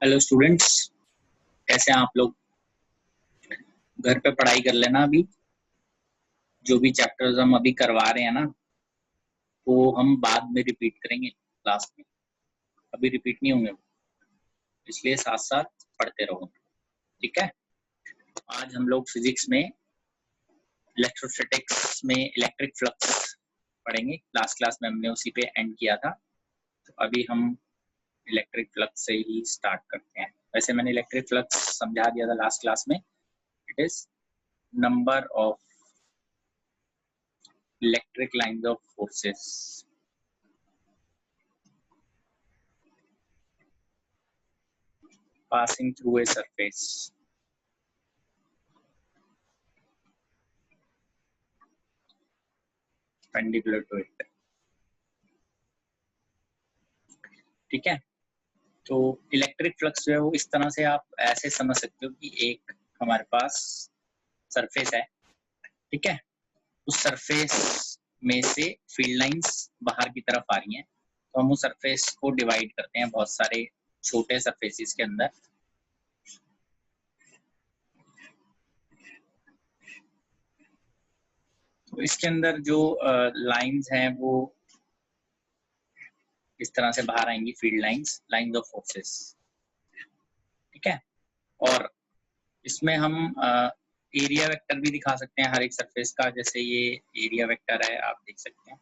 Hello students, कैसे हैं आप लोग। घर पे पढ़ाई कर लेना। अभी जो भी चैप्टर्स हम अभी करवा रहे हैं ना, वो हम बाद में रिपीट करेंगे क्लास में। अभी रिपीट नहीं होंगे, इसलिए साथ साथ पढ़ते रहो, ठीक है। आज हम लोग फिजिक्स में इलेक्ट्रोस्टैटिक्स में इलेक्ट्रिक फ्लक्स पढ़ेंगे। क्लास में हमने उसी पे एंड किया था, तो अभी हम इलेक्ट्रिक फ्लक्स से ही स्टार्ट करते हैं। वैसे मैंने इलेक्ट्रिक फ्लक्स समझा दिया था लास्ट क्लास में। It is number of electric lines of forces passing through a surface perpendicular to it, ठीक है। तो इलेक्ट्रिक फ्लक्स जो है वो इस तरह से आप ऐसे समझ सकते हो कि एक हमारे पास सरफेस है, ठीक है। उस सरफेस में से फील्ड लाइंस बाहर की तरफ आ रही हैं, तो हम उस सरफेस को डिवाइड करते हैं बहुत सारे छोटे सरफेसेस के अंदर। तो इसके अंदर जो लाइंस हैं वो इस तरह से बाहर आएंगी, फील्ड लाइंस ऑफ फोर्सेस, ठीक है। और इसमें हम एरिया वेक्टर भी दिखा सकते हैं हर एक सरफेस का। जैसे ये एरिया वेक्टर है, आप देख सकते हैं,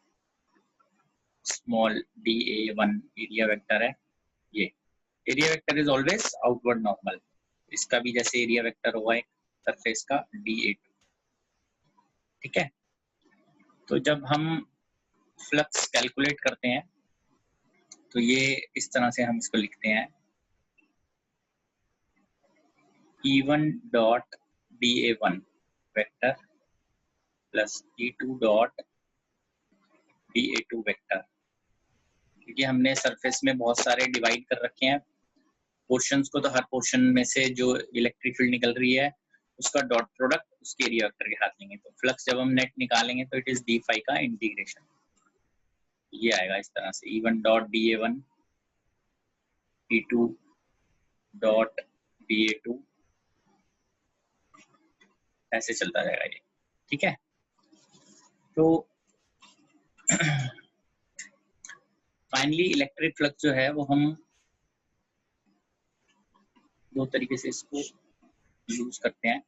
स्मॉल DA1 एरिया वेक्टर है। ये area vector is always outward normal. इसका भी जैसे एरिया वेक्टर हुआ एक सरफेस का DA2, ठीक है। तो जब हम फ्लक्स कैलकुलेट करते हैं तो ये इस तरह से हम इसको लिखते हैं, E1 dot DA1 vector plus E2 dot DA2 vector. क्योंकि हमने सरफेस में बहुत सारे डिवाइड कर रखे हैं पोर्शंस को, तो हर पोर्शन में से जो इलेक्ट्रिक फील्ड निकल रही है उसका डॉट प्रोडक्ट उसके एरिया वेक्टर के साथ लेंगे। तो फ्लक्स जब हम नेट निकालेंगे तो इट इज d फाई का इंटीग्रेशन, ये आएगा इस तरह से, E1 dot DA1 E2 dot DA2, ऐसे चलता रहेगा ये, ठीक है। तो फाइनली इलेक्ट्रिक फ्लक्स जो है वो हम दो तरीके से इसको यूज करते हैं,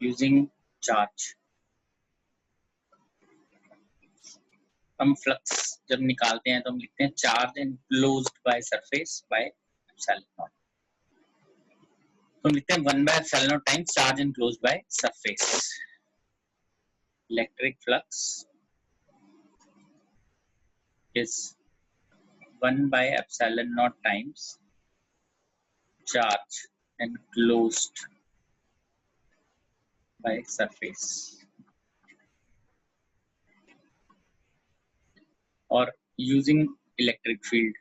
यूजिंग चार्ज। हम फ्लक्स जब निकालते हैं तो हम लिखते हैं charge enclosed by surface by epsilon naught. तो हम लिखते हैं 1 bye epsilon not times charge enclosed by surface. Electric flux is 1 by epsilon naught times charge enclosed by surface, or using electric field।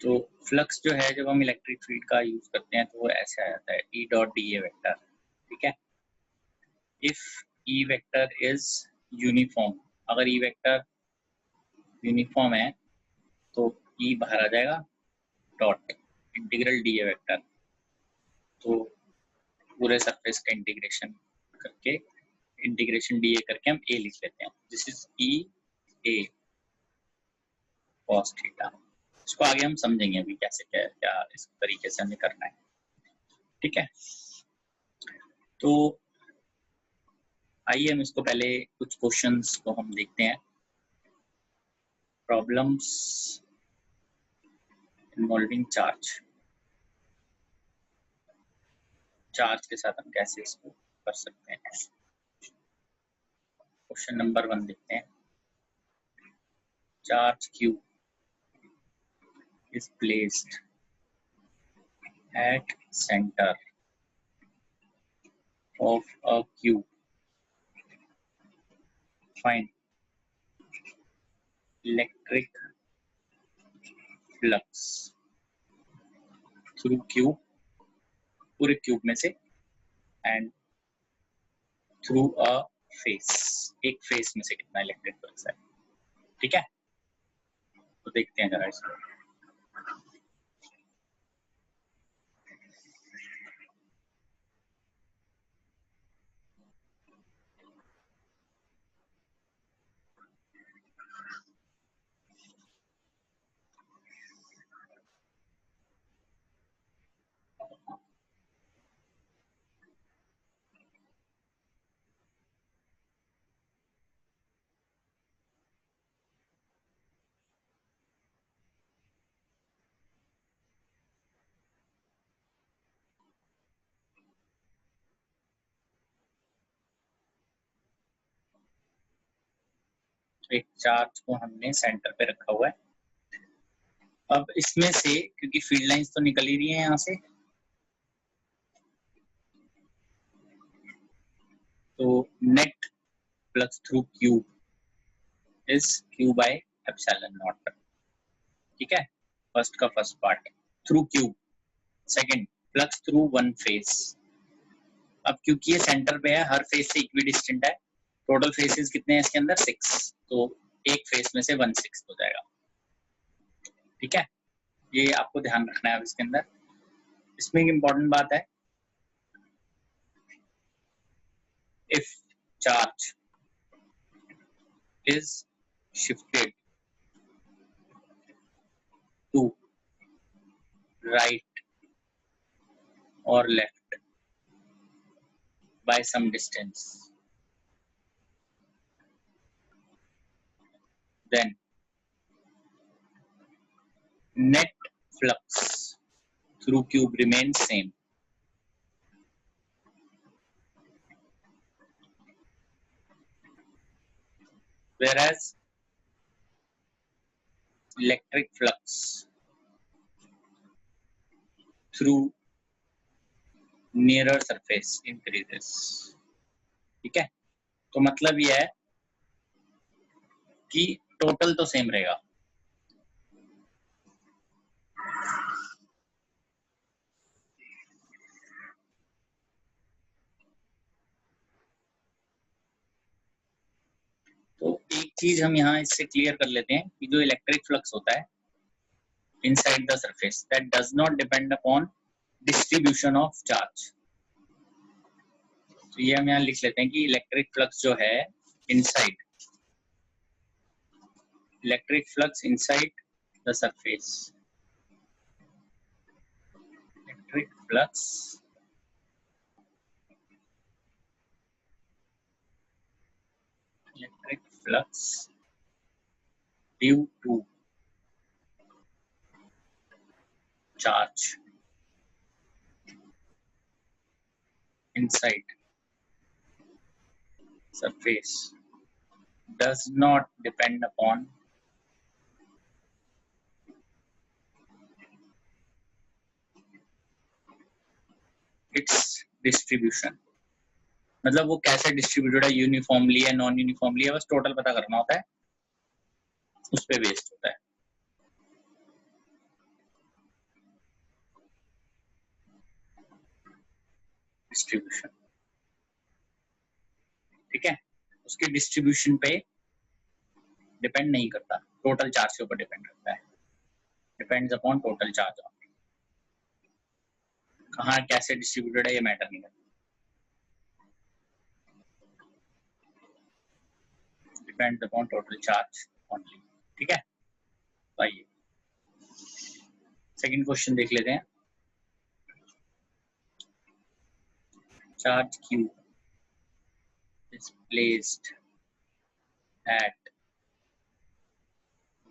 तो फ्लक्स जो है जब हम electric field का यूज करते हैं तो वो ऐसे आ जाता है E डॉट DA वेक्टर, ठीक है। If E vector is uniform, अगर E वेक्टर यूनिफॉर्म है तो E बाहर आ जाएगा, डॉट इंटीग्रल DA वेक्टर। तो पूरे सरफेस का इंटीग्रेशन करके, इंटीग्रेशन DA करके हम A लिख लेते हैं। This is EA cos theta. इसको आगे हम समझेंगे अभी कैसे क्या इस तरीके से हमें करना है, ठीक है। तो आइए हम इसको पहले कुछ क्वेश्चंस को हम देखते हैं, प्रॉब्लम्स इन्वॉल्विंग चार्ज के साथ हम कैसे इसको कर सकते हैं। क्वेश्चन नंबर 1 देखते हैं। Charge Q is placed at center of a cube. Find electric flux through cube, पूरे क्यूब में से, and through a एक फेस में से कितना इलेक्ट्रिक फ्लक्स है। ठीक है, तो देखते हैं जरा इसको। एक चार्ज को हमने सेंटर पे रखा हुआ है। अब इसमें से, क्योंकि फील्ड लाइंस तो निकल ही रही है यहाँ से, तो net flux through cube is Q by epsilon not. ठीक है, फर्स्ट का first part through cube. Second, flux through one face. अब क्योंकि ये सेंटर पे है, हर फेस से इक्वी डिस्टेंट है, टोटल फेसेस कितने हैं इसके अंदर? 6, तो एक फेस में से 1/6 हो जाएगा। ठीक है, ये आपको ध्यान रखना है अब इसके अंदर। इसमें एक इंपॉर्टेंट बात है, if charge is shifted to right or left by some distance, then net flux through cube remains same. Whereas electric flux through nearer surface increases. ठीक है, तो मतलब ये है कि टोटल तो सेम रहेगा। तो एक चीज हम यहाँ इससे क्लियर कर लेते हैं कि जो इलेक्ट्रिक फ्लक्स होता है inside the surface, that does not depend upon distribution of charge. तो ये हम यहाँ लिख लेते हैं कि इलेक्ट्रिक फ्लक्स जो है inside, electric flux inside the surface, electric flux due to charge inside surface does not depend upon its distribution। मतलब वो कैसे डिस्ट्रीब्यूटेड है, यूनिफॉर्मली है, नॉन यूनिफॉर्मली है, बस टोटल पता करना होता है, उस पे बेस्ड होता है। डिस्ट्रीब्यूशन, ठीक है, उसके डिस्ट्रीब्यूशन पे डिपेंड नहीं करता, टोटल चार्ज के ऊपर डिपेंड करता है। Depends upon total charge. कहाँ कैसे डिस्ट्रीब्यूटेड है ये मैटर नहीं करता, depends upon total charge only. ठीक है, तो आइए सेकंड क्वेश्चन देख लेते हैं। Charge Q is placed at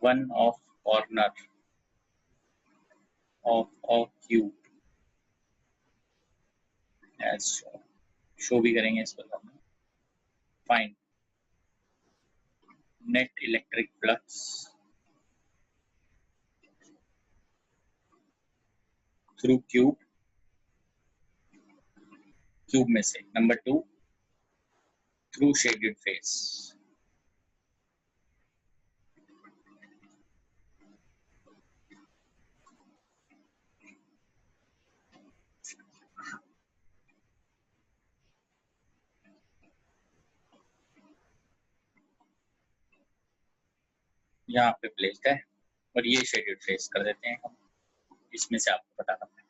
one of corner of a cube as shown। Show भी करेंगे इस पर हम। Find net electric flux through cube, cube में से नंबर 2 थ्रू शेडेड फेस। यहाँ पे प्लेस्ड है और ये शेडेड फेस कर देते हैं हम, इसमें से आपको पता करना है।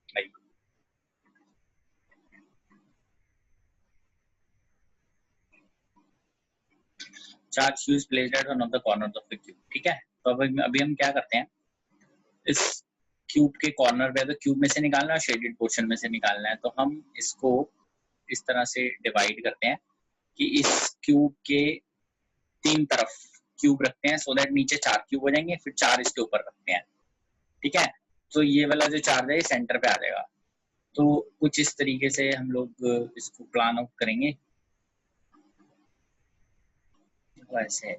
भाई charge fuse placed at one of the corner of the cube, ठीक है। तो अब अभी हम क्या करते हैं, इस क्यूब के कॉर्नर पे, तो क्यूब में से निकालना है, शेडेड पोर्शन में से निकालना है, तो हम इसको इस तरह से डिवाइड करते हैं कि इस क्यूब के 3 तरफ क्यूब रखते हैं, सो दैट नीचे 4 क्यूब हो जाएंगे, फिर 4 इसके ऊपर रखते हैं, ठीक है। तो ये वाला जो चार्ज है ये सेंटर पे आ जाएगा। तो कुछ इस तरीके से हम लोग इसको प्लान आउट करेंगे, वैसे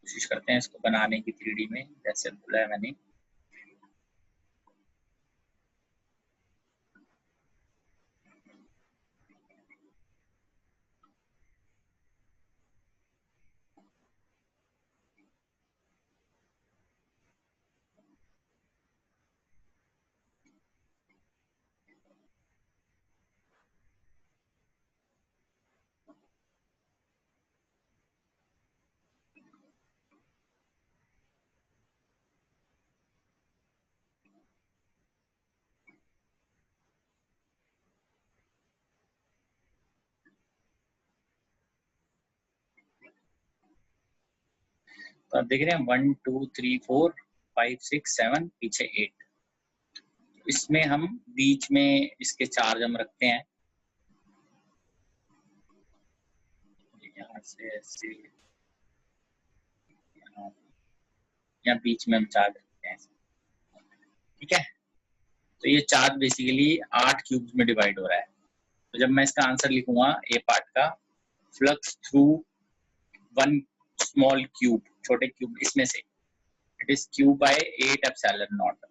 कोशिश करते हैं इसको बनाने की 3D में, जैसे बोला है मैंने। तो आप देख रहे हैं 1 2 3 4 5 6 7, पीछे 8। इसमें हम बीच में इसके चार्ज हम रखते हैं, यहाँ से ऐसे, यहाँ बीच में हम चार्ज रखते हैं, ठीक है। तो ये चार्ज बेसिकली 8 क्यूब्स में डिवाइड हो रहा है। तो जब मैं इसका आंसर लिखूंगा ए पार्ट का, flux through one small cube, छोटे क्यूब इसमें से, it is cube by 8 epsilon not,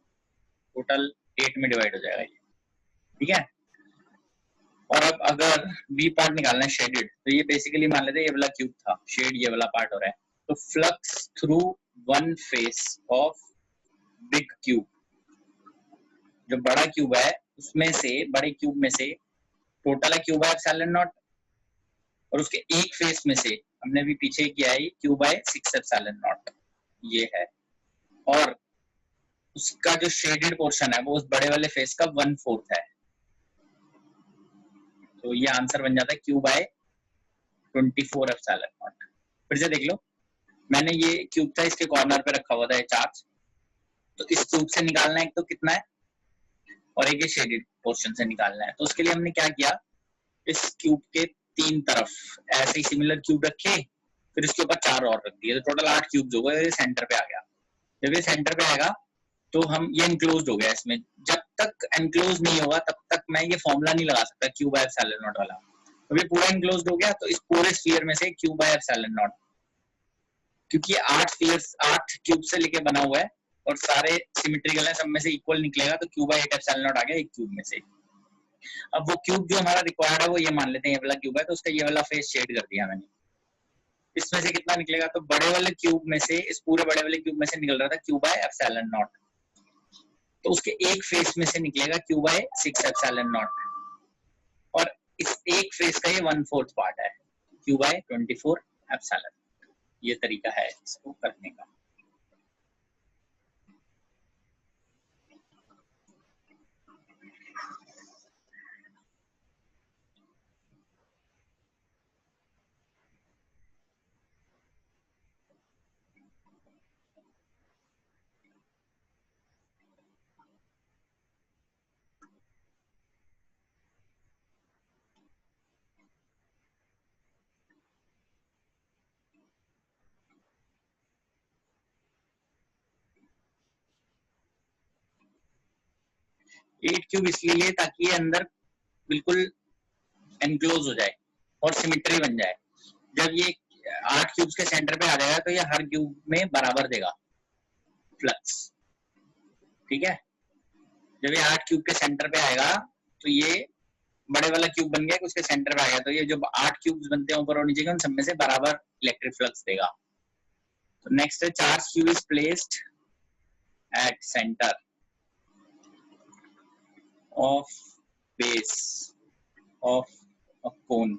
total 8 में डिवाइड हो जाएगा ये, ठीक है। और अब अगर बी पार्ट निकालना है शेडेड, तो ये बेसिकली मान लेते हैं ये वाला क्यूब था, शेड ये वाला पार्ट हो रहा है। तो flux through one face of big cube, जो बड़ा क्यूब है उसमें से, बड़े क्यूब में से टोटल है क्यूब बाय एप्सिलॉन नॉट, और उसके एक फेस में से हमने भी पीछे किया है क्यूब बाय 6 एप्सिलॉन नॉट, ये है। और उसका जो शेडेड पोर्शन है वो उस बड़े वाले फेस का 1/4 है। तो ये आंसर बन जाता है क्यूब बाय 24 एप्सिलॉन नॉट। फिर से देख लो, मैंने ये क्यूब था, इसके कॉर्नर पे रखा हुआ था ये चार्ज, तो इस क्यूब से निकालना है एक, तो कितना है, और एक ये शेडेड पोर्शन से निकालना है। तो उसके लिए हमने क्या किया, इस क्यूब के 3 तरफ ऐसे ही सिमिलर क्यूब रखे, फिर इसके ऊपर 4 और रख दिए, तो टोटल 8 क्यूब हो गए, ये सेंटर पे आ गया। जब ये सेंटर पे आएगा तो हम, ये एनक्लोज हो गया इसमें, जब तक एनक्लोज नहीं होगा तब तक मैं ये फॉर्मूला नहीं लगा सकता क्यू बाय एप्सिलॉन नॉट वाला। तो ये पूरा एनक्लोज हो गया, तो इस पूरे स्फीयर में से क्यू बाय एप्सिलॉन नॉट, क्योंकि 8 स्फीयर्स 8 क्यूब से लेके बना हुआ है और सारे सिमेट्रिकल है, सब में से इक्वल निकलेगा, तो क्यू बाय 8 एप्सिलॉन नॉट आ गया एक क्यूब में से। अब वो क्यूब जो हमारा रिक्वायर्ड है वो ये मान लेते हैं ये वाला क्यूब है, तो उसका ये वाला फेस शेड कर दिया मैंने। इसमें से कितना निकलेगा, तो बड़े वाले क्यूब में से, इस पूरे बड़े वाले क्यूब में से निकल रहा था क्यू बाय एप्सिलॉन नॉट, तो उसके एक फेस में से निकलेगा क्यू बाय 6 एप्सिलॉन नॉट, और इस एक फेस का ये 1/4 पार्ट है, क्यू बाय 24 एप्सिलॉन। ये तरीका है इसको करने का। 8 क्यूब इसलिए ताकि ये अंदर बिल्कुल एनक्लोज हो जाए और सिमेट्री बन जाए। जब ये 8 क्यूब्स के सेंटर पे आ जाएगा तो ये हर क्यूब में बराबर देगा फ्लक्स, ठीक है। जब ये 8 क्यूब के सेंटर पे आएगा तो ये बड़े वाला क्यूब बन गया, उसके सेंटर पे आ गया, तो ये जो 8 क्यूब्स बनते हैं ऊपर और नीचे के, उन सब में से बराबर इलेक्ट्रिक फ्लक्स देगा। तो नेक्स्ट है charge cube is placed at centre of base of a cone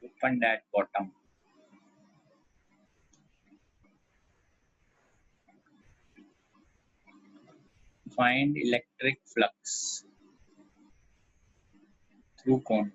opened at bottom. Find electric flux through cone.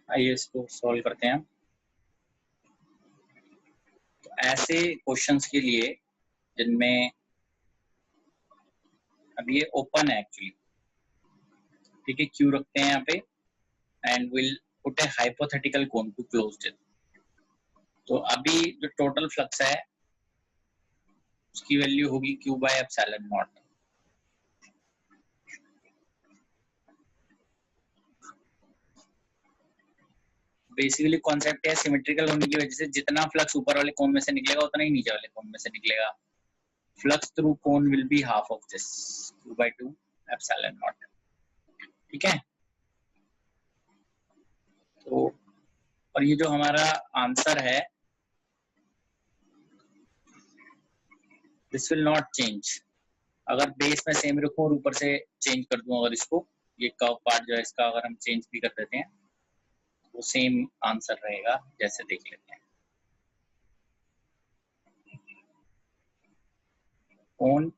आइए इसको सॉल्व करते हैं। तो ऐसे क्वेश्चंस के लिए जिनमें अब ये ओपन है एक्चुअली, ठीक है, क्यू रखते हैं यहाँ पे and will put a hypothetical cone to close it. तो अभी जो टोटल फ्लक्स है उसकी वैल्यू होगी Q by epsilon naught. Basically concept है सिमेट्रिकल होने की वजह से जितना फ्लक्स ऊपर वाले कोन में से निकलेगा उतना ही नीचे वाले कोन में से निकलेगा। Flux through cone will be half of this q by 2 epsilon not, ठीक है। तो और ये जो हमारा आंसर है दिस विल नॉट चेंज। अगर बेस में सेम रखूं और ऊपर से चेंज कर दूं, अगर इसको ये कर्व पार्ट जो है इसका अगर हम चेंज भी कर देते हैं वो सेम आंसर रहेगा। जैसे देख लेते हैं, कोन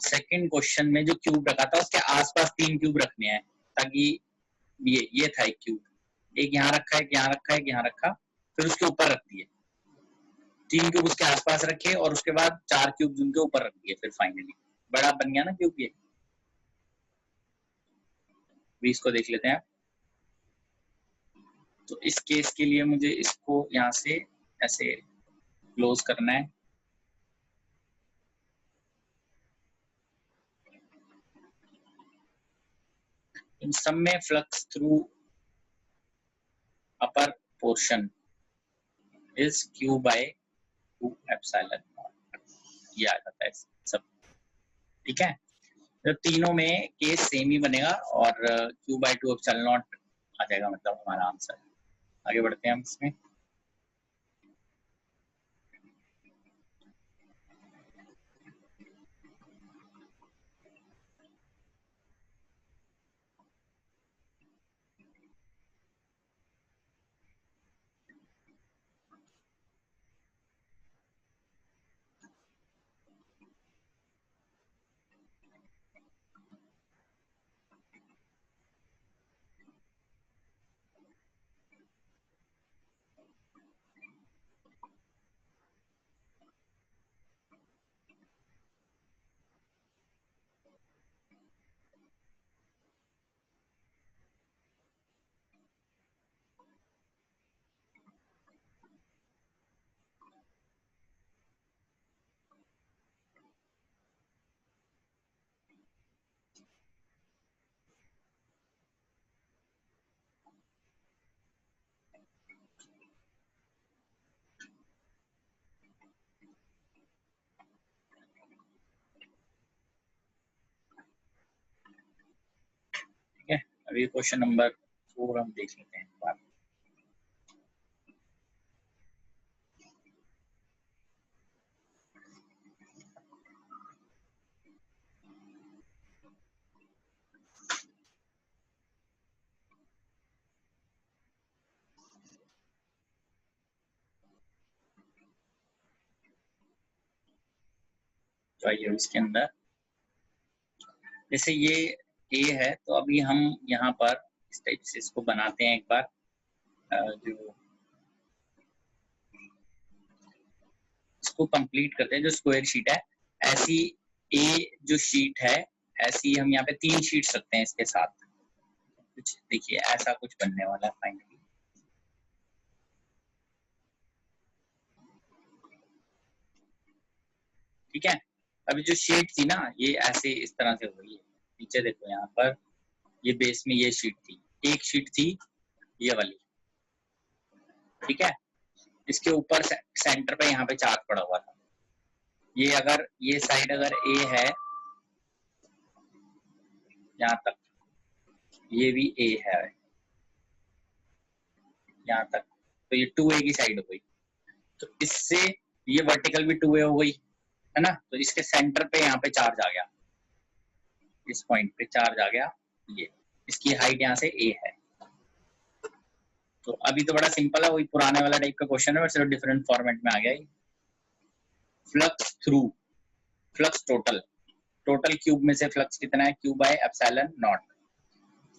सेकंड क्वेश्चन में जो क्यूब रखा था उसके आसपास 3 क्यूब रखने हैं, ताकि ये था एक क्यूब, एक यहाँ रखा, एक यहाँ रखा, एक यहाँ रखा, फिर उसके ऊपर रख दिए 3 क्यूब उसके आसपास रखे और उसके बाद 4 क्यूब उनके ऊपर रख दिए। फिर फाइनली बड़ा बन गया ना क्यूब ये। भी इसको देख लेते हैं। तो इस केस के लिए मुझे इसको यहाँ से ऐसे क्लोज करना है। इन सब में flux through upper portion is Q by 2 epsilon naught, ये आ जाता है सब, ठीक है। तो तीनों में केस सेम ही बनेगा और क्यू बाय 2 एप्सिलॉन नॉट आ जाएगा, मतलब हमारा आंसर। आगे बढ़ते हैं हम इसमें। अभी क्वेश्चन नंबर 4 हम देख लेते हैं एक बार। तो आइए इसके अंदर, जैसे ये ए है, तो अभी हम यहाँ पर इस टाइप से इसको बनाते हैं एक बार। जो इसको कंप्लीट करते हैं, जो स्क्वायर शीट है, ऐसी ए जो शीट है, ऐसी हम यहाँ पे 3 शीट्स रखते हैं इसके साथ। कुछ देखिए ऐसा कुछ बनने वाला है फाइनली। ठीक है, अभी जो शीट थी ना, ये ऐसे इस तरह से हो रही है। नीचे देखो यहाँ पर, ये बेस में ये शीट थी, एक शीट थी ये वाली। ठीक है, इसके ऊपर सेंटर पे यहाँ पे चार्ज पड़ा हुआ था। ये अगर ये साइड अगर ए है यहाँ तक, ये भी ए है यहाँ तक, तो ये 2A की साइड हो गई। तो इससे ये वर्टिकल भी 2A हो गई, है ना। तो इसके सेंटर पे यहाँ पे चार्ज आ गया, इस पॉइंट पे चार्ज आ गया। ये इसकी हाइट यहाँ से A है। तो अभी तो बड़ा सिंपल है, वही पुराने वाला टाइप का क्वेश्चन है, बट सिर्फ डिफरेंट फॉर्मेट में आ गया। Flux through, flux total, total cube में से फ्लक्स कितना है, Q by epsilon naught.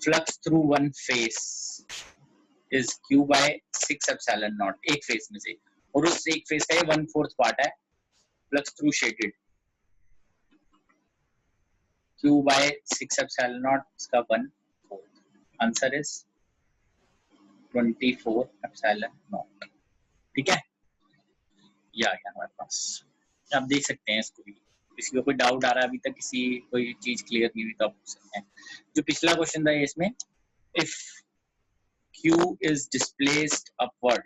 Flux through one face is Q by 6 epsilon naught, एक फेस में से, और उस एक फेस का ये 1/4 पार्ट है flux through shaded. Q by 6 epsilon naught, इसका 1/4, आंसर इज 24 एप्सिलॉन नॉट। ठीक है, ये आ गया हमारे पास। आप देख सकते हैं इसको भी, किसी को कोई डाउट आ रहा है अभी तक, किसी कोई चीज क्लियर नहीं हुई तो आप पूछ सकते हैं। जो पिछला क्वेश्चन था इसमें, if Q is displaced upward,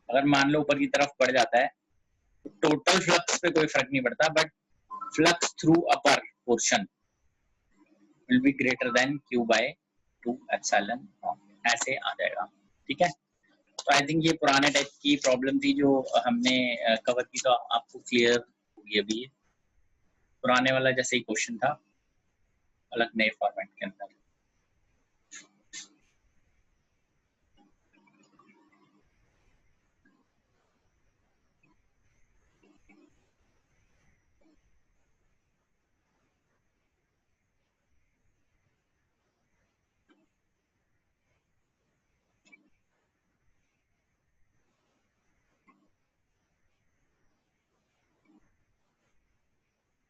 अगर मान लो ऊपर की तरफ बढ़ जाता है, तो टोटल फ्लक्स पे कोई फर्क नहीं पड़ता, but flux through upper portion will be greater than Q by 2 epsilon not, ऐसे आ जाएगा। ठीक है, तो आई थिंक ये पुराने टाइप की प्रॉब्लम थी जो हमने कवर की, तो आपको क्लियर होगी अभी। पुराने वाला जैसे ही क्वेश्चन था, अलग नए फॉर्मेट के अंदर।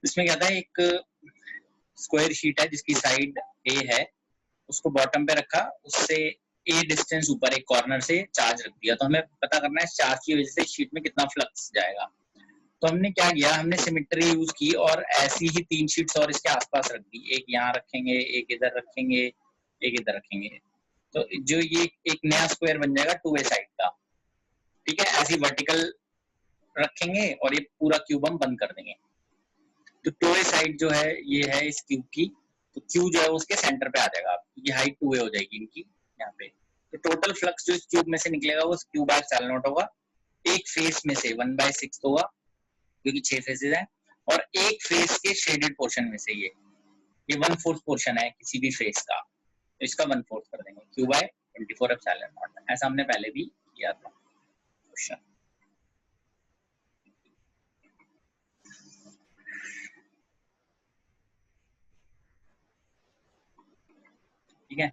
इसमें क्या था, एक स्क्वायर शीट है जिसकी साइड ए है, उसको बॉटम पे रखा, उससे ए डिस्टेंस ऊपर एक कॉर्नर से चार्ज रख दिया। तो हमें पता करना है चार्ज की वजह से शीट में कितना फ्लक्स जाएगा। तो हमने क्या किया, हमने सिमेट्री यूज की और ऐसी ही 3 शीट्स और इसके आसपास रख दी। एक यहाँ रखेंगे, एक इधर रखेंगे, एक इधर रखेंगे, तो जो ये एक नया स्क्वायर बन जाएगा 2A साइड का। ठीक है, ऐसी वर्टिकल रखेंगे और ये पूरा क्यूब हम बंद कर देंगे। तो 2A साइड जो है ये है इस क्यूब की, तो क्यू जो है उसके सेंटर पे आ जाएगा, ये हाइट 2A हो जाएगी इनकी यहाँ पे। तो टोटल फ्लक्स जो इस क्यूब में से निकलेगा वो क्यू बाय एप्सिलॉन नॉट होगा। एक फेस में से 1/6 होगा, क्योंकि 6 फेसेस हैं, और एक फेस के शेडेड पोर्शन में से ये 1/4 पोर्शन है किसी भी फेस का, तो इसका 1/4 कर देंगे, क्यू बाय 24 एप्सिलॉन नॉट। ऐसा हमने पहले भी किया था क्वेश्चन। ठीक है,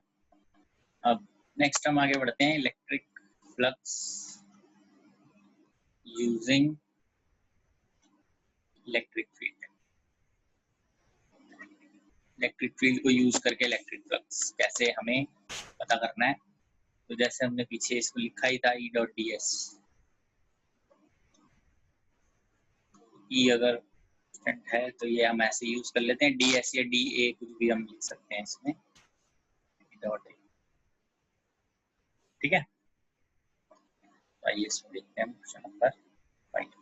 अब नेक्स्ट हम आगे बढ़ते हैं, electric flux using electric field. Electric field को यूज करके इलेक्ट्रिक फ्लक्स कैसे हमें पता करना है। तो जैसे हमने पीछे इसको लिखा ही था, E डॉट डी एस, ई अगर है तो ये हम ऐसे यूज कर लेते हैं, डी एस या डी ए कुछ भी हम लिख सकते हैं इसमें, डॉट ए। ठीक है, तो आइए इसमें देखते हैं क्वेश्चन नंबर 5।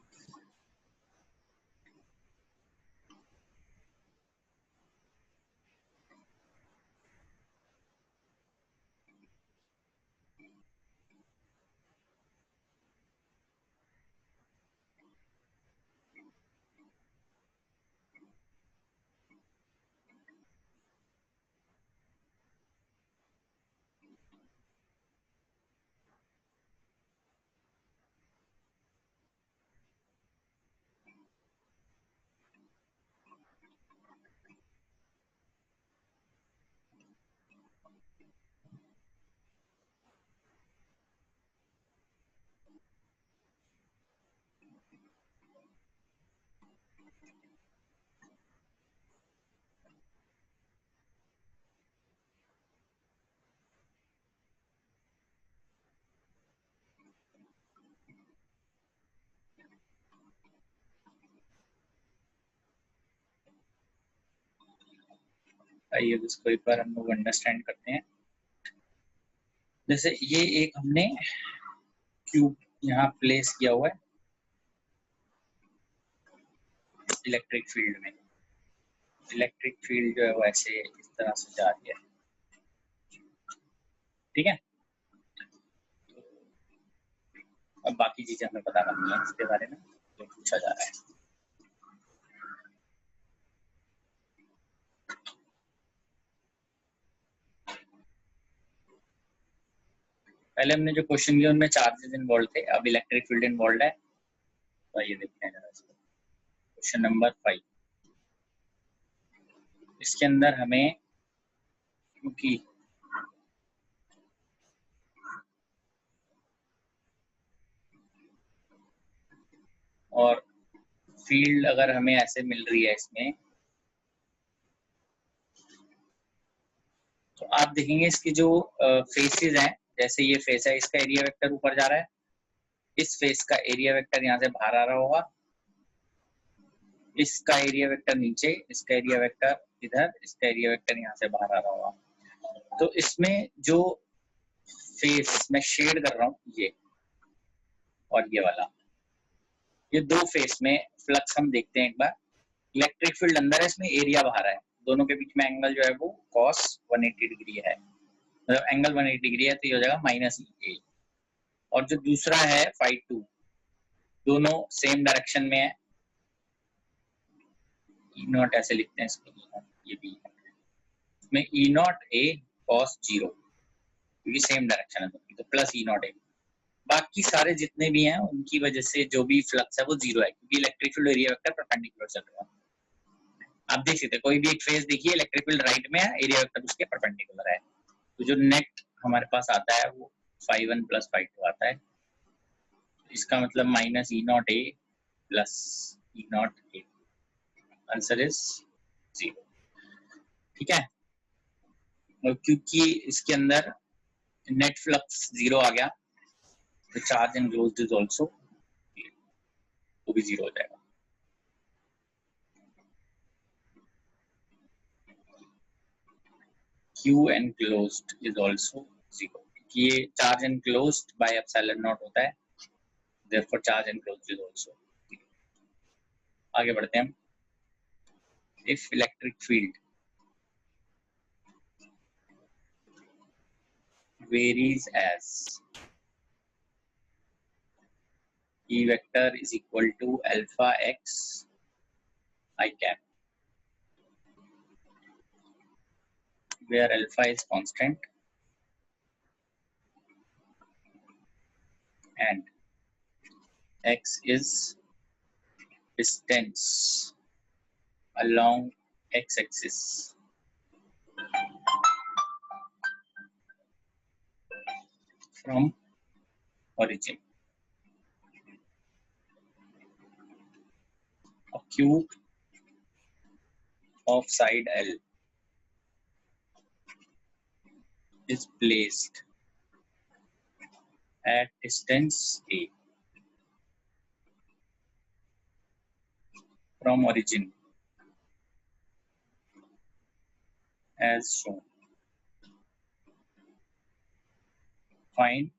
आइए इसको एक बार हम लोग अंडरस्टैंड करते हैं। जैसे ये एक हमने क्यूब यहाँ प्लेस किया हुआ है इलेक्ट्रिक फील्ड में। इलेक्ट्रिक फील्ड जो है वो ऐसे इस तरह से जा रही है, ठीक है। अब बाकी चीजें हमें पता करनी है इसके बारे में जो पूछा जा रहा है। पहले हमने जो क्वेश्चन किया उनमें चार्जेस इन्वॉल्व थे, अब इलेक्ट्रिक फील्ड इन्वॉल्व है। तो ये देखते हैं जरा इसको। क्वेश्चन नंबर 5, इसके अंदर हमें क्योंकि और फील्ड अगर हमें ऐसे मिल रही है इसमें, तो आप देखेंगे इसकी जो फेसेस हैं, जैसे ये फेस है इसका एरिया वेक्टर ऊपर जा रहा है, इस फेस का एरिया वेक्टर यहाँ से बाहर आ रहा होगा, इसका एरिया वेक्टर नीचे, इसका एरिया वेक्टर इधर, इसका एरिया वेक्टर यहाँ से बाहर आ रहा होगा। तो इसमें जो फेस मैं शेड कर रहा हूँ ये और ये वाला, ये दो फेस में फ्लक्स हम देखते हैं एक बार। इलेक्ट्रिक फील्ड अंदर है, इसमें एरिया बाहर है, दोनों के बीच में एंगल जो है वो cos 180 डिग्री है, मतलब एंगल 180 डिग्री है, तो ये हो जाएगा -a। और जो दूसरा है φ2, दोनों सेम डायरेक्शन में है, ई नॉट ऐसे लिखते हैं इसको, ये भी इसमें ई नॉट a cos 0, क्योंकि सेम डायरेक्शन है तो प्लस ई नॉट a। बाकी सारे जितने भी हैं उनकी वजह से जो भी फ्लक्स है वो 0 है, क्योंकि electric field area vector perpendicular चल रहा है। आप देख सकते हैं कोई भी एक फेस देखिए, इलेक्ट्रिक फील्ड राइट में है, एरिया वेक्टर उसके परपेंडिकुलर है, तो जो नेट हमारे पास आता है वो φ1 + φ2 आता है। इसका मतलब -E0A + E0A, आंसर इज 0, ठीक है। और क्योंकि इसके अंदर नेट फ्लक्स 0 आ गया, तो चार्ज एनक्लोज्ड इज आल्सो वो भी 0 हो जाएगा। Q enclosed is also 0, ये चार्ज enclosed by ε0 होता है, therefore charge enclosed is also 0। आगे बढ़ते हैं। If electric field varies as E vector is equal to alpha x I cap, where alpha is constant and x is distance along x-axis from origin. A cube of side L is placed at distance A from origin as shown. Find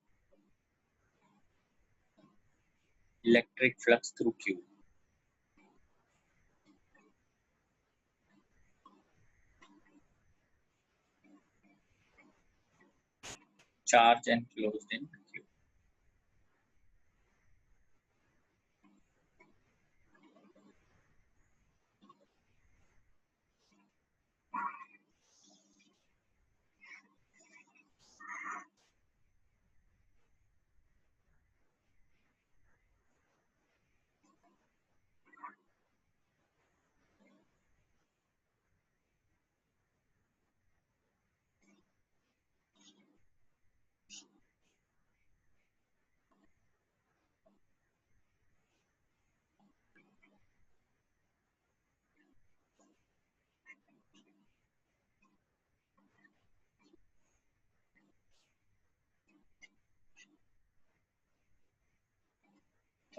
electric flux through Q. Charge enclosed in Q.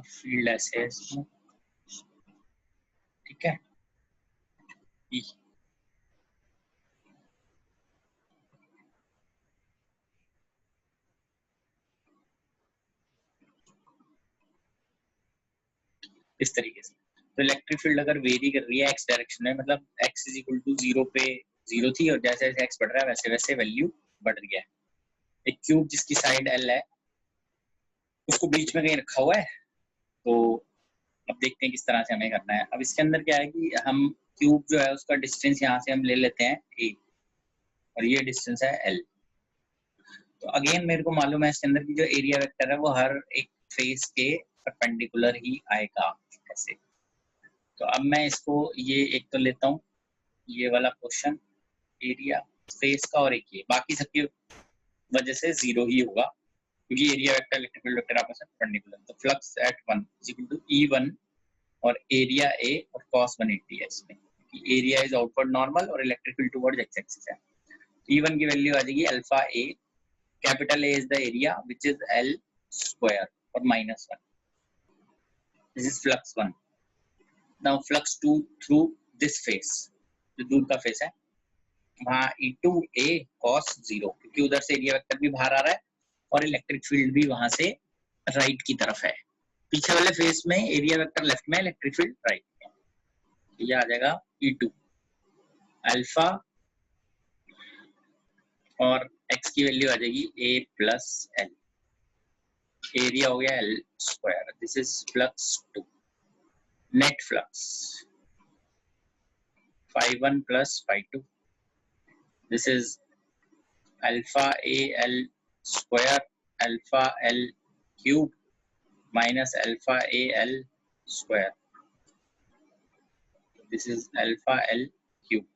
Field ऐसे है इसमें, ठीक है। E इस तरीके से। तो electric field अगर वेरी कर रही है एक्स डायरेक्शन में, मतलब x इज इक्वल टू 0 पे 0 थी और जैसे जैसे x बढ़ रहा है वैसे वैसे वैल्यू बढ़ रही है। एक क्यूब जिसकी साइड L है उसको बीच में कहीं रखा हुआ है, तो अब देखते हैं किस तरह से हमें करना है। अब इसके अंदर क्या है कि हम क्यूब जो है उसका डिस्टेंस यहाँ से हम ले लेते हैं a और ये डिस्टेंस है L। तो अगेन मेरे को मालूम है इसके अंदर की जो एरिया वेक्टर है वो हर एक फेस के परपेंडिकुलर ही आएगा ऐसे। तो अब मैं इसको ये एक तो लेता हूँ, ये वाला क्वेश्चन एरिया फेस का, और एक ये बाकी सबकी वजह से 0 ही होगा क्योंकि area vector electric field vector आपस में परपेंडिकुलर। तो flux at 1 is equal to E1 और एरिया A और cos 180 है इसमें, एरिया इज आउटवर्ड नॉर्मल और electric field towards x axis है। E1 की वैल्यू आ जाएगी alpha A, capital A is the area which is L square और -1। This is flux 1। Now flux 2 through this face, जो दूर का फेस है वहाँ E2A cos 0, क्योंकि उधर से एरिया वेक्टर भी बाहर आ रहा है और इलेक्ट्रिक फील्ड भी वहां से राइट की तरफ है। पीछे वाले फेस में एरिया वेक्टर लेफ्ट में, इलेक्ट्रिक फील्ड राइट में। ये आ जाएगा E2 अल्फा और x की वैल्यू आ जाएगी A प्लस L, एरिया हो गया L square. This is flux 2। Net flux phi1 plus phi2, this is alpha AL square alpha L cube minus alpha AL square, this is alpha L cube।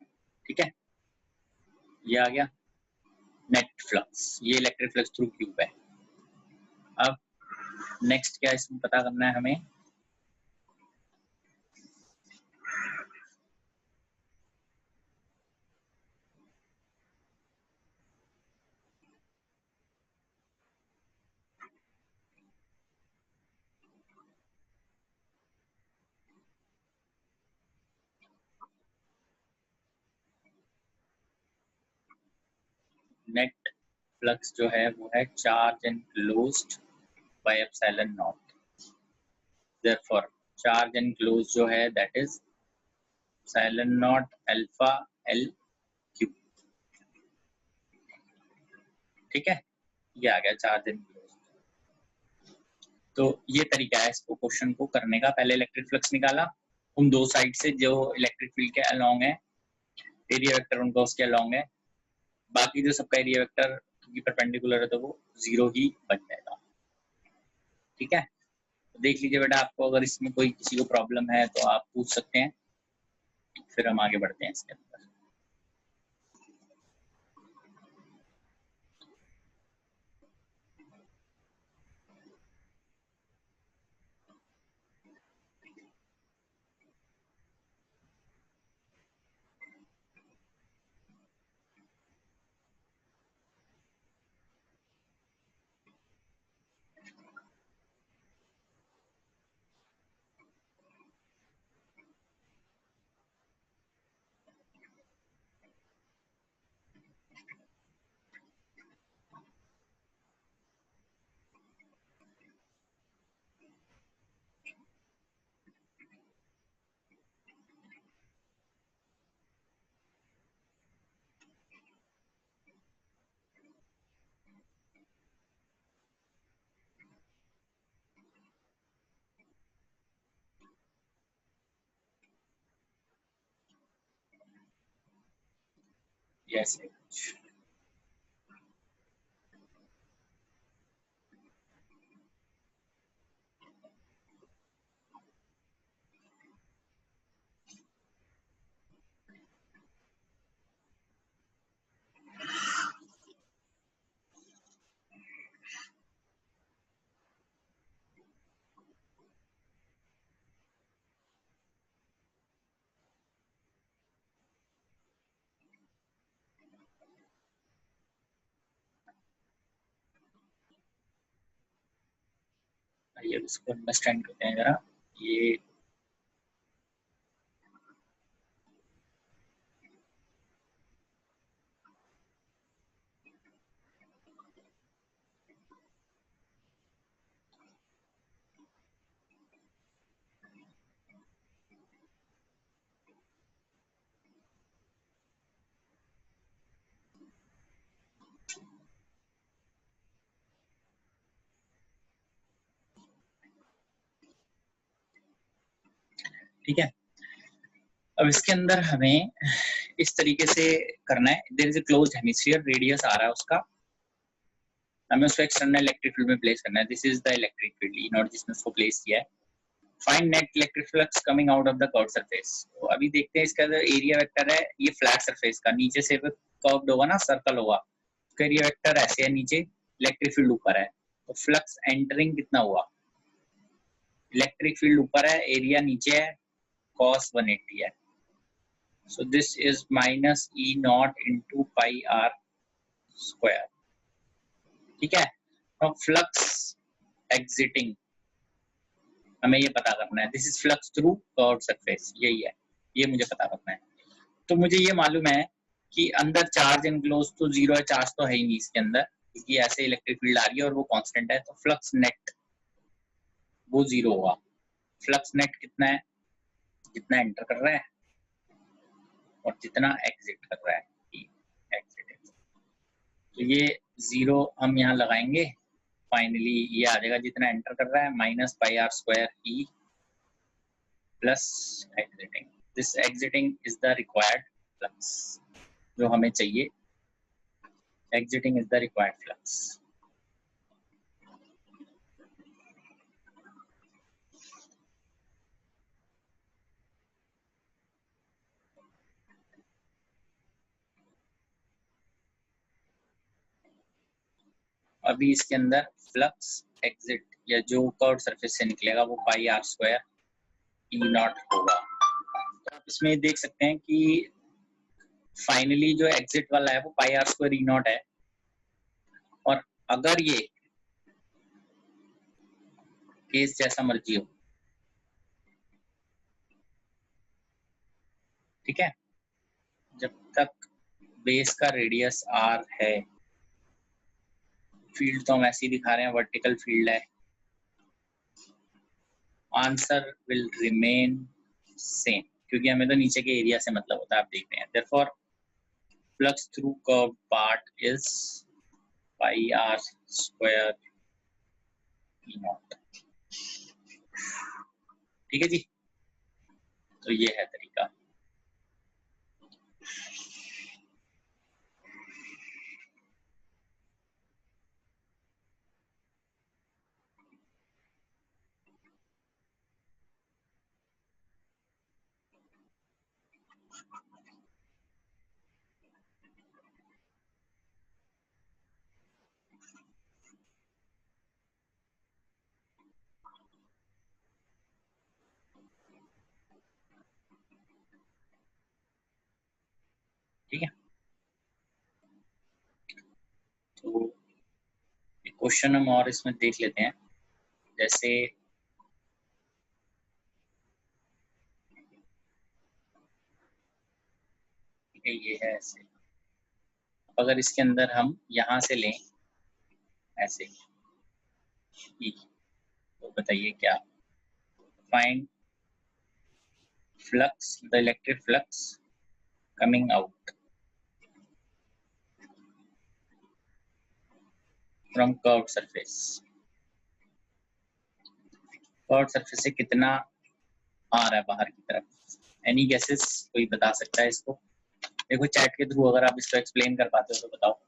ठीक है, ये आ गया net flux, ये electric flux through cube है। अब next क्या इसमें पता करना है हमें, नेट फ्लक्स जो है वो है charge enclosed bye epsilon not. Therefore charge enclosed जो है that is epsilon not alpha L cube. ठीक है, ये आ गया चार्ज एनक्लोज्ड। तो ये तरीका है इसको क्वेश्चन को करने का। पहले इलेक्ट्रिक फ्लक्स निकाला उन दो साइड से जो इलेक्ट्रिक फील्ड के अलोंग है, एरिया वेक्टर उनका उसके अलोंग है, बाकी जो सबका एरिया वेक्टर क्योंकि परपेंडिकुलर है तो वो 0 ही बन जाएगा। ठीक है, तो देख लीजिए बेटा, आपको अगर इसमें कोई किसी को प्रॉब्लम है तो आप पूछ सकते हैं, फिर हम आगे बढ़ते हैं इसके अंदर। यस, ये इसको अंडरस्टैंड करते हैं जरा। ये ठीक है। अब इसके अंदर हमें इस तरीके से करना है, there is a closed hemisphere, radius आ रहा है उसका, हमें उसको एक्सटर्नल इलेक्ट्रिक फील्ड में प्लेस करना है। This is the electric field, E naught जिसने उसको प्लेस किया है। Find net electric flux coming out of the curve surface. तो अभी देखते हैं इसका एरिया वेक्टर है, ये फ्लैट सरफेस का, नीचे से कर्व्ड होगा ना, सर्कल होगा, उसका एरिया वेक्टर ऐसे है, नीचे इलेक्ट्रिक फील्ड ऊपर है, तो फ्लक्स एंटरिंग कितना हुआ, इलेक्ट्रिक फील्ड ऊपर है, एरिया नीचे है, cos 180 है, so this is minus E naught into pi r square, ठीक है। अब फ्लक्स एग्जिटिंग हमें ये पता करना है, this is flux through curve surface, यही है, ये मुझे पता करना है। तो मुझे ये मालूम है कि अंदर चार्ज एनक्लोज तो जीरो है, चार्ज तो है ही नहीं इसके अंदर, क्योंकि ऐसे इलेक्ट्रिक फील्ड आ रही है और वो कांस्टेंट है, तो फ्लक्स नेट वो जीरो होगा। फ्लक्स नेट कितना है, जितना एंटर कर रहा है और जितना एग्जिट कर रहा है, एग्जिट। तो ये जीरो हम यहाँ लगाएंगे, फाइनली ये आ जाएगा जितना एंटर कर रहा है minus pi R square E plus exiting. This exiting is the required flux, जो हमें चाहिए, exiting is the required flux. अभी इसके अंदर फ्लक्स एग्जिट या जो कर्व सरफेस से निकलेगा वो पाई आर स्क्वायर ई नॉट होगा। तो आप इसमें देख सकते हैं कि फाइनली जो एग्जिट वाला है वो पाई आर स्क्वायर ई नॉट है, और अगर ये केस जैसा मर्जी हो, ठीक है, जब तक बेस का रेडियस आर है, फील्ड तो हम ऐसे ही दिखा रहे हैं, वर्टिकल फील्ड है, आंसर विल रिमेन सेम, क्योंकि हमें तो नीचे के एरिया से मतलब होता है, आप देख रहे हैं। Therefore flux through curve part is pi R square E naught, ठीक है जी। तो ये है तरीका। ठीक है, तो एक क्वेश्चन हम और इसमें देख लेते हैं, जैसे ये है ऐसे, अगर इसके अंदर हम यहाँ से लें ऐसे ही, तो बताइए क्या, find flux, the electric flux coming out from curved surface, curved surface से कितना आ रहा है बाहर की तरफ, एनी गेसेस, कोई बता सकता है इसको? देखो चैट के थ्रू अगर आप इसको एक्सप्लेन कर पाते हो तो बताओ।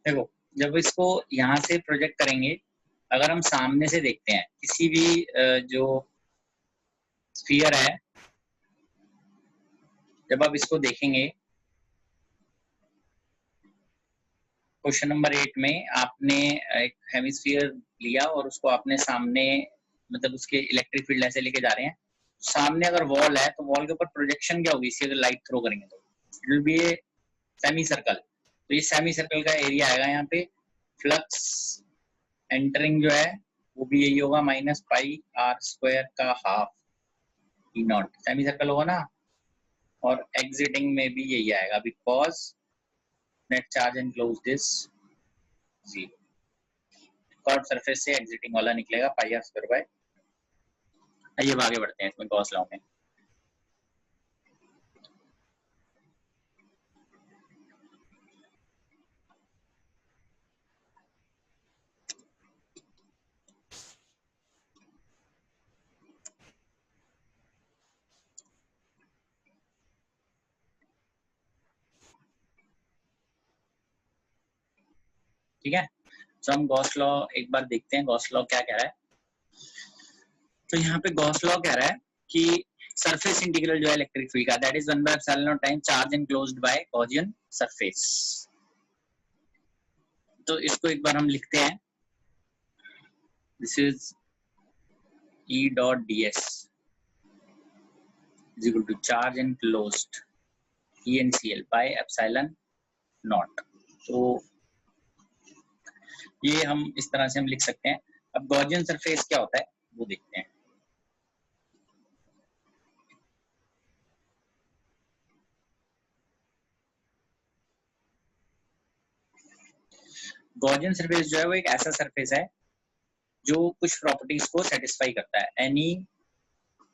देखो जब इसको यहाँ से प्रोजेक्ट करेंगे, अगर हम सामने से देखते हैं किसी भी जो स्फीयर है, जब आप इसको देखेंगे क्वेश्चन नंबर 8 में आपने एक हेमिस्फीयर लिया और उसको आपने सामने, मतलब उसके इलेक्ट्रिक फील्ड ऐसे लेके जा रहे हैं, सामने अगर वॉल है तो वॉल के ऊपर प्रोजेक्शन क्या होगी, इसकी अगर लाइट थ्रो करेंगे तो it will be a semi circle. तो ये सेमी सर्कल का एरिया आएगा यहाँ पे। फ्लक्स एंटरिंग जो है वो भी यही होगा, माइनस पाई आर स्क्वायर का half E not, semi circle होगा ना। और एग्जिटिंग में भी यही आएगा, because net charge enclosed is zero. Curve surface से एग्जिटिंग वाला निकलेगा पाई आर स्क्वायर बाय। आइए अब आगे बढ़ते हैं इसमें गॉस लॉ में। ठीक है, तो हम गॉस लॉ एक बार देखते हैं, गॉस लॉ क्या कह रहा है। तो यहाँ पे गॉस लॉ कह रहा है कि सरफेस इंटीग्रल जो है इलेक्ट्रिक फील्ड का, that is 1 by epsilon naught time charge enclosed bye Gaussian surface. तो इसको एक बार हम लिखते हैं, this is E dot ds is equal to charge enclosed ENCL by epsilon naught। तो ये हम इस तरह से हम लिख सकते हैं। अब गॉसियन सरफेस क्या होता है वो देखते हैं। गॉसियन सरफेस जो है वो एक ऐसा सरफेस है जो कुछ प्रॉपर्टीज को सेटिस्फाई करता है। Any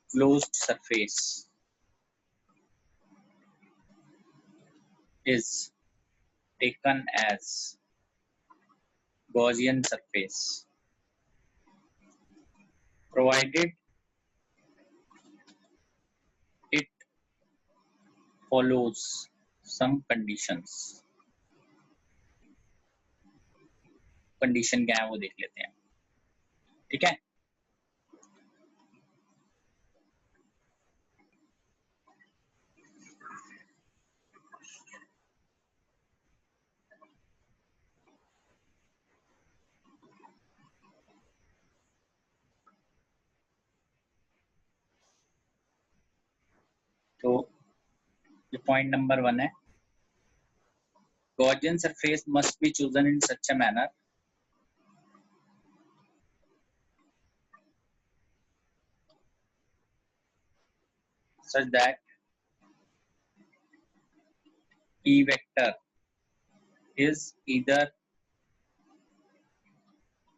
closed surface is taken as Gaussian surface provided it follows some conditions। Condition क्या है वो देख लेते हैं, ठीक है। तो ये पॉइंट नंबर 1 है, Gaussian surface must be chosen in such a manner such that E vector is either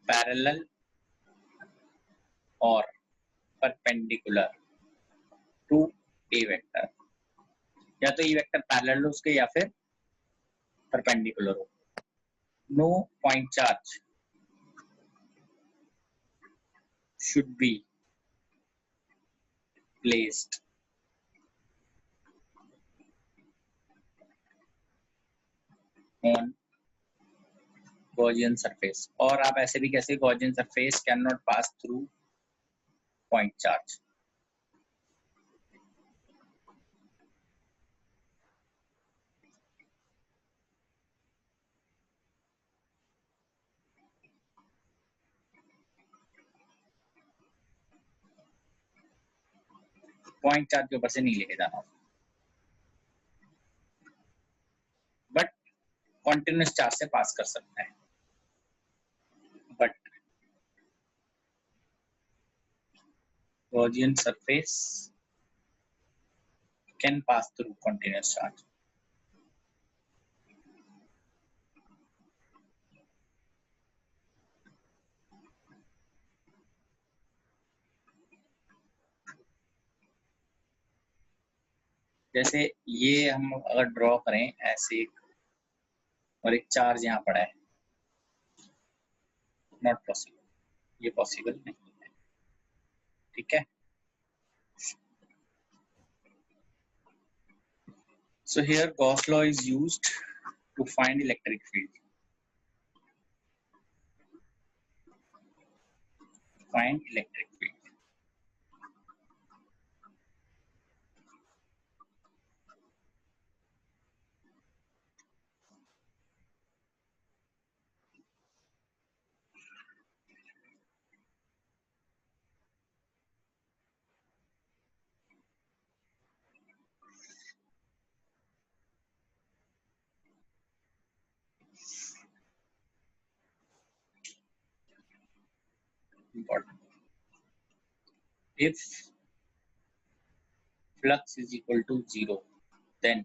parallel or perpendicular to A vector। या तो E vector parallel हो उसके या फिर perpendicular हो। No point charge should be placed on Gaussian surface। और आप ऐसे भी कैसे, Gaussian surface cannot pass through point charge। Point charge के ऊपर से नहीं लेके जाना, बट कॉन्टिन्यूस चार्ज से पास कर सकता है। But Gaussian surface can pass through continuous charge। जैसे ये हम अगर ड्रॉ करें ऐसे एक, और एक चार्ज यहाँ पड़ा है, नॉट पॉसिबल, ये पॉसिबल नहीं है, ठीक है। So here Gauss law is used to find electric field। find electric field. Important. If flux is equal to 0, then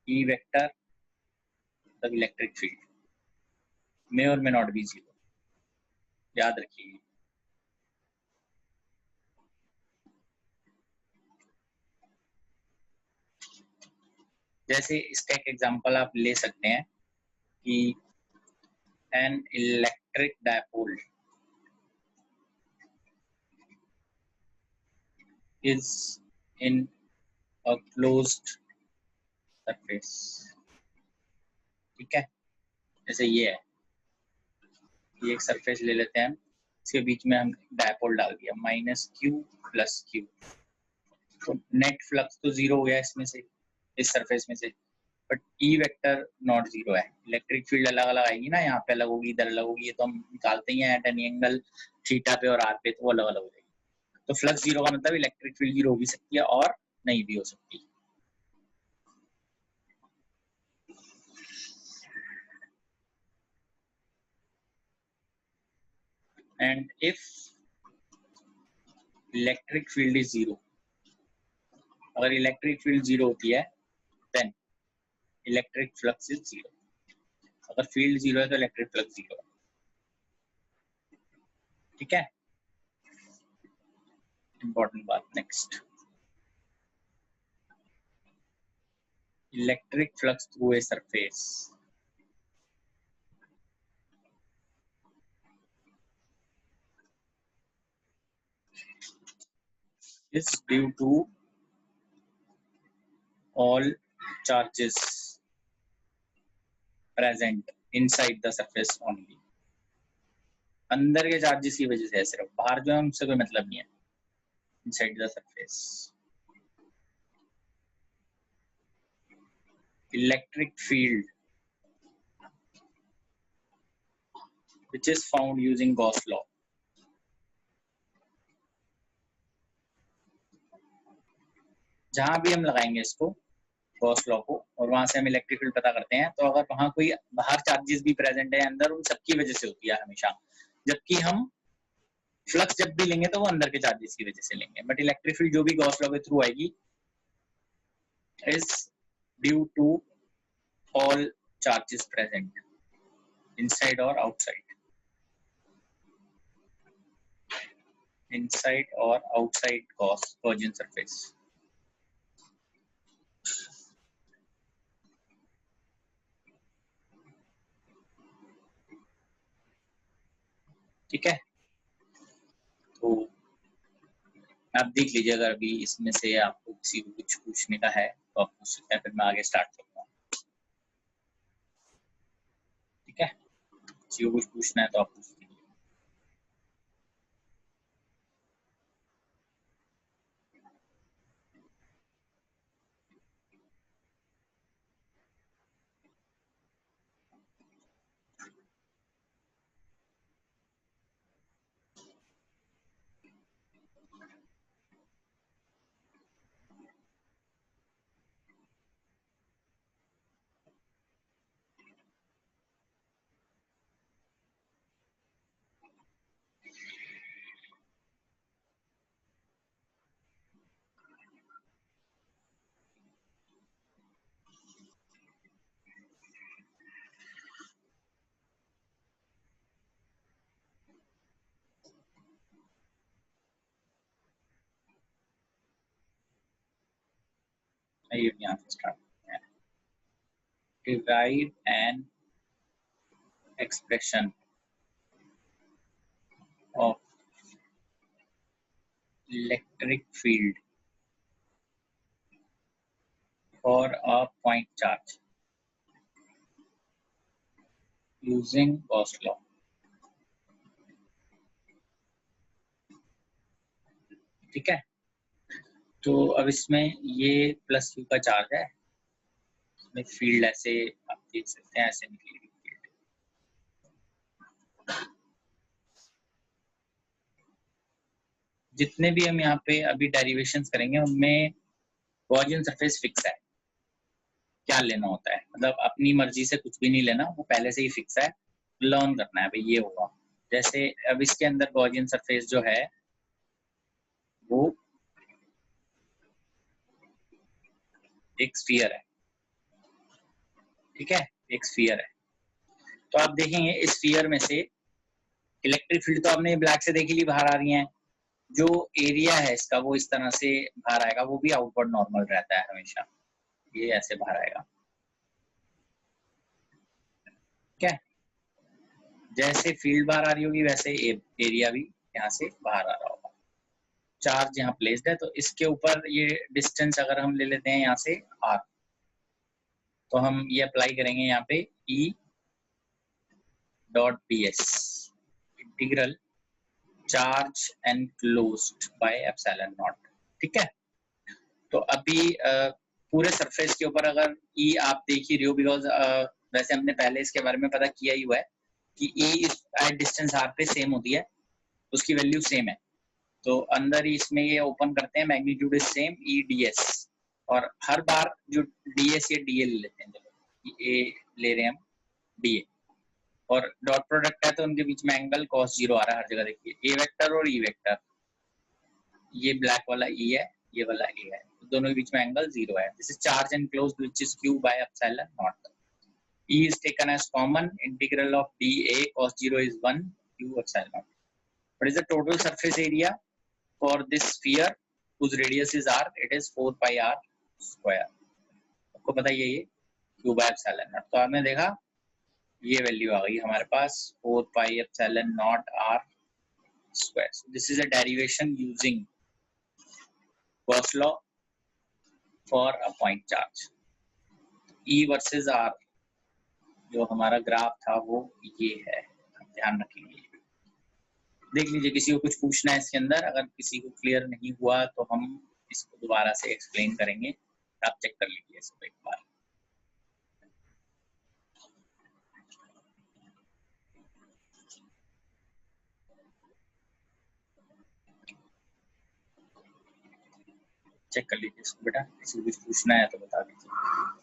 E vector the electric field may or may not be 0. याद रखिए. जैसे इसका एक example आप ले सकते हैं कि an electric dipole is in a closed surface. ठीक है, जैसे ये है, ये एक सरफेस ले लेते हैं हम, इसके बीच में हम डायपोल डाल दिया -q + q, तो नेट फ्लक्स तो 0 हो गया इसमें से, इस सरफेस में से, बट E वेक्टर नॉट 0 है. इलेक्ट्रिक फील्ड अलग अलग आएगी ना, यहाँ पे अलग होगी, इधर अलग होगी, ये तो हम निकालते ही हैं एट एनी एंगल थीटा पे और आर पे, तो वो अलग अलग हो जाएगी. तो फ्लक्स 0 का मतलब इलेक्ट्रिक फील्ड 0 हो भी सकती है और नहीं भी हो सकती. And if electric field is 0, अगर इलेक्ट्रिक फील्ड 0 होती है, देन इलेक्ट्रिक फ्लक्स इज 0. अगर फील्ड 0 है तो इलेक्ट्रिक फ्लक्स 0 है. ठीक है, इंपॉर्टेंट बात. Next, electric flux through a surface is due to all charges present inside the surface only. अंदर के चार्जेस की वजह से है, सिर्फ बाहर जो है उनसे कोई मतलब नहीं है. Inside the surface, electric field which is found using Gauss law. जहां भी हम लगाएंगे इसको गॉस लॉ को और वहां से हम इलेक्ट्रिक फील्ड पता करते हैं, तो अगर वहां कोई बाहर चार्जेस भी प्रेजेंट है अंदर, उन सबकी वजह से होती है हमेशा. जबकि हम फ्लक्स जब भी लेंगे तो वो अंदर के चार्जेस की वजह से लेंगे. बट इलेक्ट्रिक फील्ड जो भी गॉस लॉ के थ्रू आएगी is due to all charges present inside और आउटसाइड, इनसाइड और आउटसाइड गॉसियन सरफेस. ठीक है, तो आप देख लीजिए, अगर अभी इसमें से आपको किसी को कुछ पूछने का है तो आप पूछ सकते हैं, फिर मैं आगे स्टार्ट करता हूँ. ठीक है, किसी को कुछ पूछना है तो आप पूछ लीजिए. यहाँ से स्टार्ट करते हैं. Derive an expression of electric field for a point charge using Gauss law. ठीक है। तो अब इसमें ये प्लस क्यू का चार्ज है, इसमें फील्ड ऐसे आप देख सकते हैं, ऐसे निकलेगी फील्ड। जितने भी हम यहाँ पे अभी डेरिवेशंस करेंगे उनमें गॉसियन सरफेस फिक्स है। क्या लेना होता है, मतलब अपनी मर्जी से कुछ भी नहीं लेना, वो पहले से ही फिक्स है, लर्न करना है भाई ये होगा। जैसे अब इसके अंदर गॉसियन सरफेस जो है वो एक स्फीयर है, ठीक है, एक स्फीयर है। तो आप देखेंगे इस स्फीयर में से इलेक्ट्रिक फील्ड तो आपने ब्लैक से देखी ली बाहर आ रही है, जो एरिया है इसका वो इस तरह से बाहर आएगा, वो भी आउटवर्ड नॉर्मल रहता है हमेशा, ये ऐसे बाहर आएगा, ठीक है। जैसे फील्ड बाहर आ रही होगी वैसे एरिया भी यहाँ से बाहर आ रहा होगा। चार्ज यहाँ प्लेस्ड है, तो इसके ऊपर ये डिस्टेंस अगर हम ले लेते हैं यहाँ से r, तो हम ये अप्लाई करेंगे यहाँ पे E dot ds integral charge enclosed bye epsilon not, ठीक है। तो अभी पूरे सरफेस के ऊपर अगर E आप देख ही रहे हो, बिकॉज वैसे हमने पहले इसके बारे में पता किया ही हुआ है कि E एट डिस्टेंस r पे सेम होती है, उसकी वैल्यू सेम है। तो अंदर ही इसमें ये ओपन करते हैं, magnitude is same E D S, और हर बार जो डी एस या डी ए ले लेते हैं, चलो ए ले रहे हैं हम डी ए, और डॉट प्रोडक्ट है तो उनके बीच में एंगल cos 0 आ रहा है हर जगह, देखिए ए वेक्टर और ई वेक्टर, ये ब्लैक वाला ई है, ये वाला ए है, तो दोनों के बीच में एंगल 0 है। This is charge enclosed which is q by epsilon not. E is taken as common, integral of dA cos 0 is 1 q epsilon naught. What is the total surface area for this sphere whose radius is r? It is 4 pi r square. आपको पता ही है ये q by epsilon naught। तो आपने देखा ये value आ गई हमारे पास 4 pi epsilon naught r square. So this is a derivation using Gauss law for a point charge. E versus r जो हमारा ग्राफ था वो ये है, ध्यान रखेंगे। देख लीजिए किसी को कुछ पूछना है इसके अंदर, अगर किसी को क्लियर नहीं हुआ तो हम इसको दोबारा से एक्सप्लेन करेंगे, आप चेक कर लीजिए इसको एक बार। चेक कर लीजिए इसको बेटा, किसी को कुछ पूछना है तो बता दीजिए।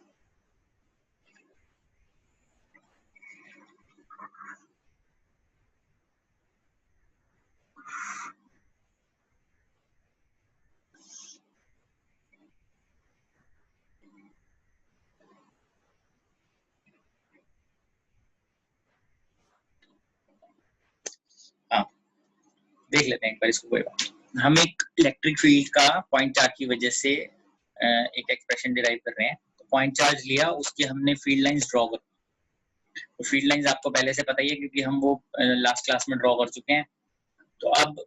हाँ देख लेते हैं एक बार इसको, कोई बात। हम एक इलेक्ट्रिक फील्ड का पॉइंट चार्ज की वजह से एक एक्सप्रेशन डिराइव कर रहे हैं। तो पॉइंट चार्ज लिया, उसकी हमने फील्ड लाइंस ड्रॉ कर, तो फील्ड लाइंस आपको पहले से पता ही है क्योंकि हम वो लास्ट क्लास में ड्रॉ कर चुके हैं। तो अब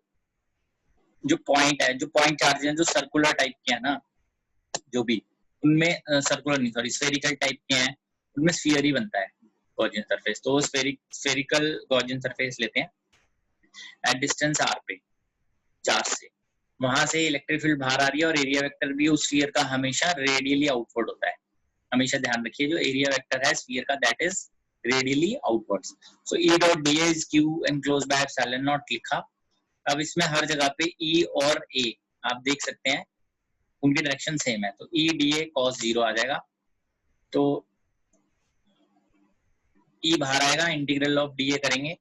जो पॉइंट है, जो पॉइंट चार्ज है जो सर्कुलर टाइप के हैं ना, जो भी उनमें सर्कुलर नहीं सॉरी स्फेरिकल टाइप के हैं, उनमें स्फीयर ही बनता है गॉसियन सरफेस। तो स्फेरिकल गॉसियन सरफेस लेते हैं एट डिस्टेंस r पे चार्ज से, वहां से इलेक्ट्रिक फील्ड बाहर आ रही है और एरिया वेक्टर भी उस स्फीयर का हमेशा रेडियली आउटवर्ड होता है। हमेशा ध्यान रखिए जो एरिया वेक्टर है स्फीयर का that is radially outwards. So E dot D is Q enclosed bye epsilon not लिखा। अब इसमें हर जगह पे E और A आप देख सकते हैं उनकी डायरेक्शन सेम है, तो E dA cos 0 आ जाएगा। तो E बाहर आएगा, इंटीग्रल ऑफ dA करेंगे,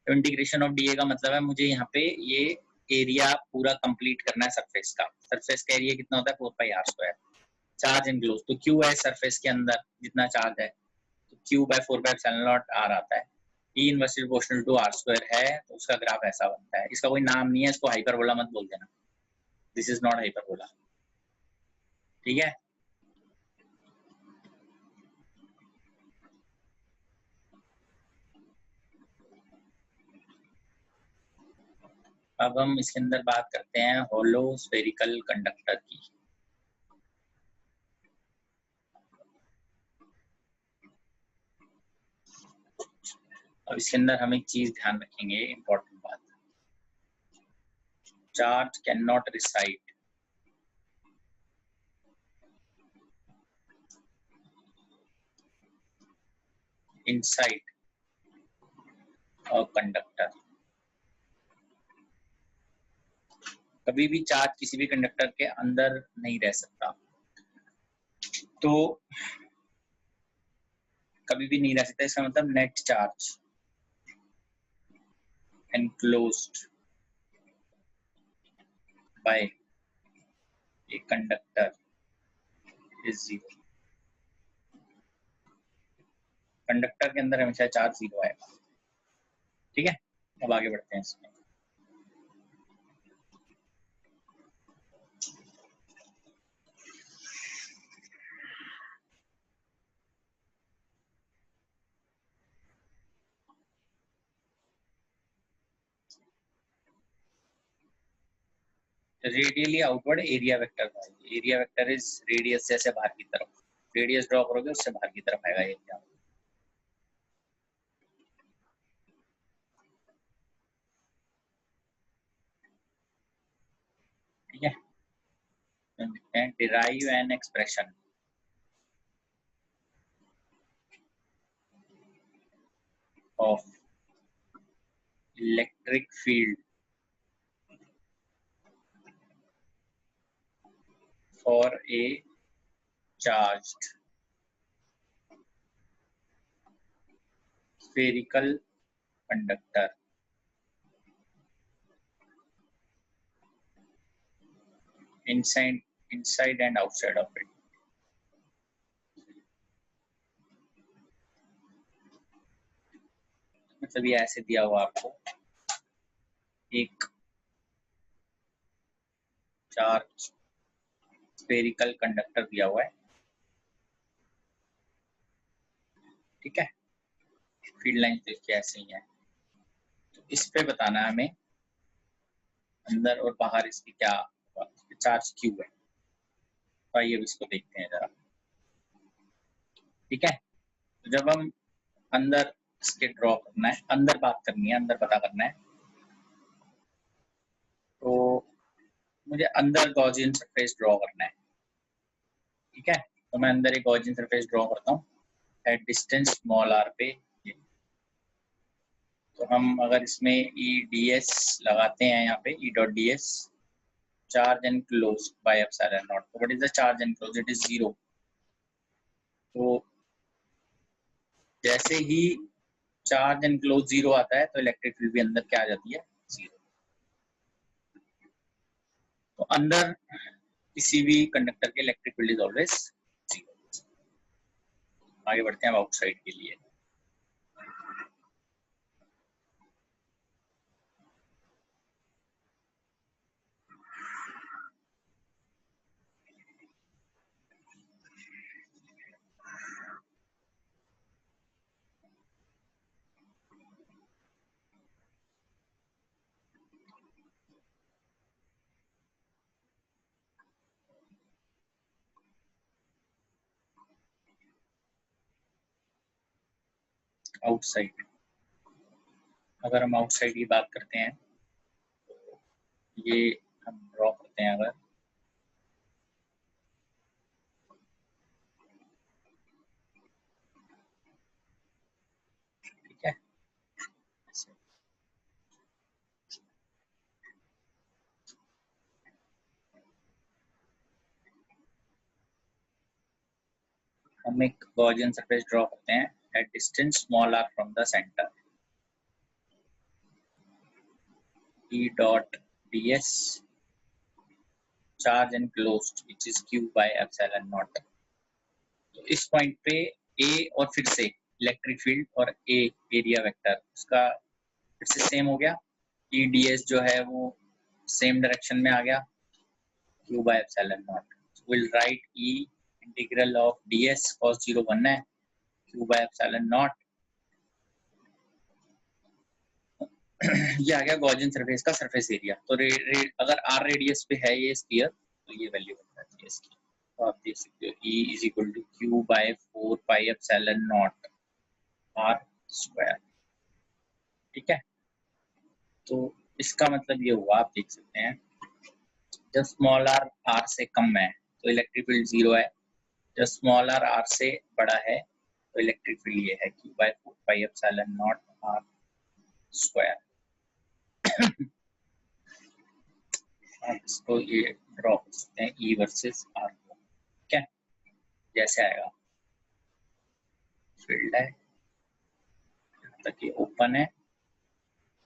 तो इंटीग्रेशन ऑफ dA का मतलब है मुझे यहाँ पे ये एरिया पूरा कंप्लीट करना है सरफेस का। सरफेस का एरिया कितना होता है 4 pi r square. Charge enclose तो Q है सरफेस के अंदर जितना चार्ज है, तो Q by 4 pi epsilon naught r आता है। E inversely proportional to r square है, तो उसका ग्राफ ऐसा बनता है। इसका कोई नाम नहीं है, इसको हाइपरबोला मत बोल देना, दिस इज नॉट हाइपरबोला, ठीक है। अब हम इसके अंदर बात करते हैं होलो स्फेरिकल कंडक्टर की। अब इसके अंदर हम एक चीज ध्यान रखेंगे, इंपॉर्टेंट बात, charge cannot reside inside a conductor. कभी भी चार्ज किसी भी कंडक्टर के अंदर नहीं रह सकता, तो कभी भी नहीं रह सकता, इसका मतलब net charge enclosed by a conductor is zero. Conductor के अंदर हमेशा चार्ज जीरो आएगा। ठीक है, अब आगे बढ़ते हैं इसमें। Radially outward area vector, area vector is radius जैसे बाहर की तरफ, रेडियस ड्रॉ करोगे उससे बाहर की तरफ आएगा एरिया। ठीक है, derive an expression of electric field for a charged spherical conductor inside and outside of it. मतलब ये ऐसे दिया हुआ आपको एक चार्ज स्फेरिकल कंडक्टर दिया हुआ है, ठीक है, फील्ड लाइन तो इसकी ऐसे ही है, तो इस पे बताना है हमें अंदर और बाहर इसकी क्या चार्ज क्यों है। तो आइए अब इसको देखते हैं जरा। ठीक है, तो जब हम अंदर इसके ड्रॉ करना है, अंदर बात करनी है, अंदर पता करना है, तो मुझे अंदर गॉसियन सरफेस ड्रॉ करना है। ठीक है, तो मैं अंदर एक गॉसियन सरफेस ड्रॉ करता हूँ एट डिस्टेंस स्मॉल आर पे। तो हम अगर इसमें ई डी एस लगाते हैं, यहाँ पे ई dot D S, charge enclosed bye epsilon not. What is the charge enclosed? It is zero. तो जैसे ही चार्ज एनक्लोज जीरो आता है तो इलेक्ट्रिक फील्ड भी अंदर क्या आ जाती है? जीरो। तो अंदर किसी भी कंडक्टर के electric field is always zero. आगे बढ़ते हैं आउटसाइड के लिए। आउटसाइड, अगर हम आउटसाइड की बात करते हैं, ये हम ड्रॉ करते हैं अगर, ठीक है, हम एक गॉसियन सरफेस ड्रॉ करते हैं at distance small R from the center, E dot D S charge enclosed which is q by epsilon naught. तो इस पॉइंट पे ए और फिर से इलेक्ट्रिक फील्ड और ए एरिया वेक्टर उसका फिर से सेम हो गया, ई डी एस जो है वो सेम डायरेक्शन में आ गया, q by epsilon not. Will write E integral of D S cos 0 बनना है q बाय एप्सिलॉन नॉट। ये आ गया गॉसियन सरफेस का सरफेस एरिया। तो अगर r रेडियस पे है ये स्फीयर तो ये वैल्यू बन जाती है इसकी। तो आप देख सकते हो E is equal to q by 4 pi epsilon naught r square. ठीक है, तो इसका मतलब ये हुआ, आप देख सकते हैं जब स्मॉल आर आर से कम है तो इलेक्ट्रिक फील्ड 0 है, जब स्मॉल आर आर से बड़ा है तो इलेक्ट्रिक फील्ड ये है Q/4πε0 आर स्क्वायर। आप इसको ये ड्रॉ कर सकते हैं E वर्सेस R को, ठीक है। जैसे आएगा फील्ड है तक ये ओपन है,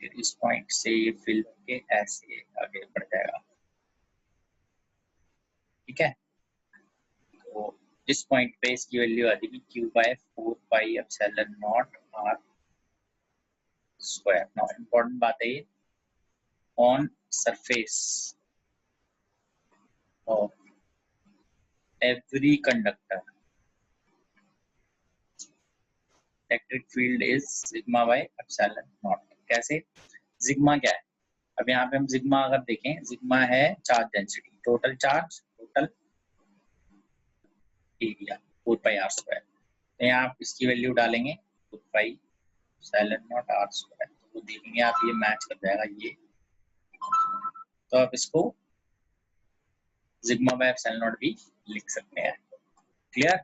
फिर इस पॉइंट से ये फिल होके ऐसे आगे बढ़ जाएगा, ठीक है। तो इस पॉइंट पे इसकी वैल्यू आ जाएगी Q/4πε0 R square. Now important बात है ये, on surface of every conductor electric field is sigma by epsilon not. कैसे? सिग्मा क्या है? अब यहाँ पे हम सिग्मा अगर देखें, सिग्मा है charge density, total charge, total area 4πr square. तो यहाँ आप इसकी वैल्यू डालेंगे 4πε0 r स्क्वायर, तो देखेंगे आप ये मैच कर जाएगा ये। तो आप इसको सिग्मा बाय एप्सिलॉन नॉट भी लिख सकते हैं। क्लियर?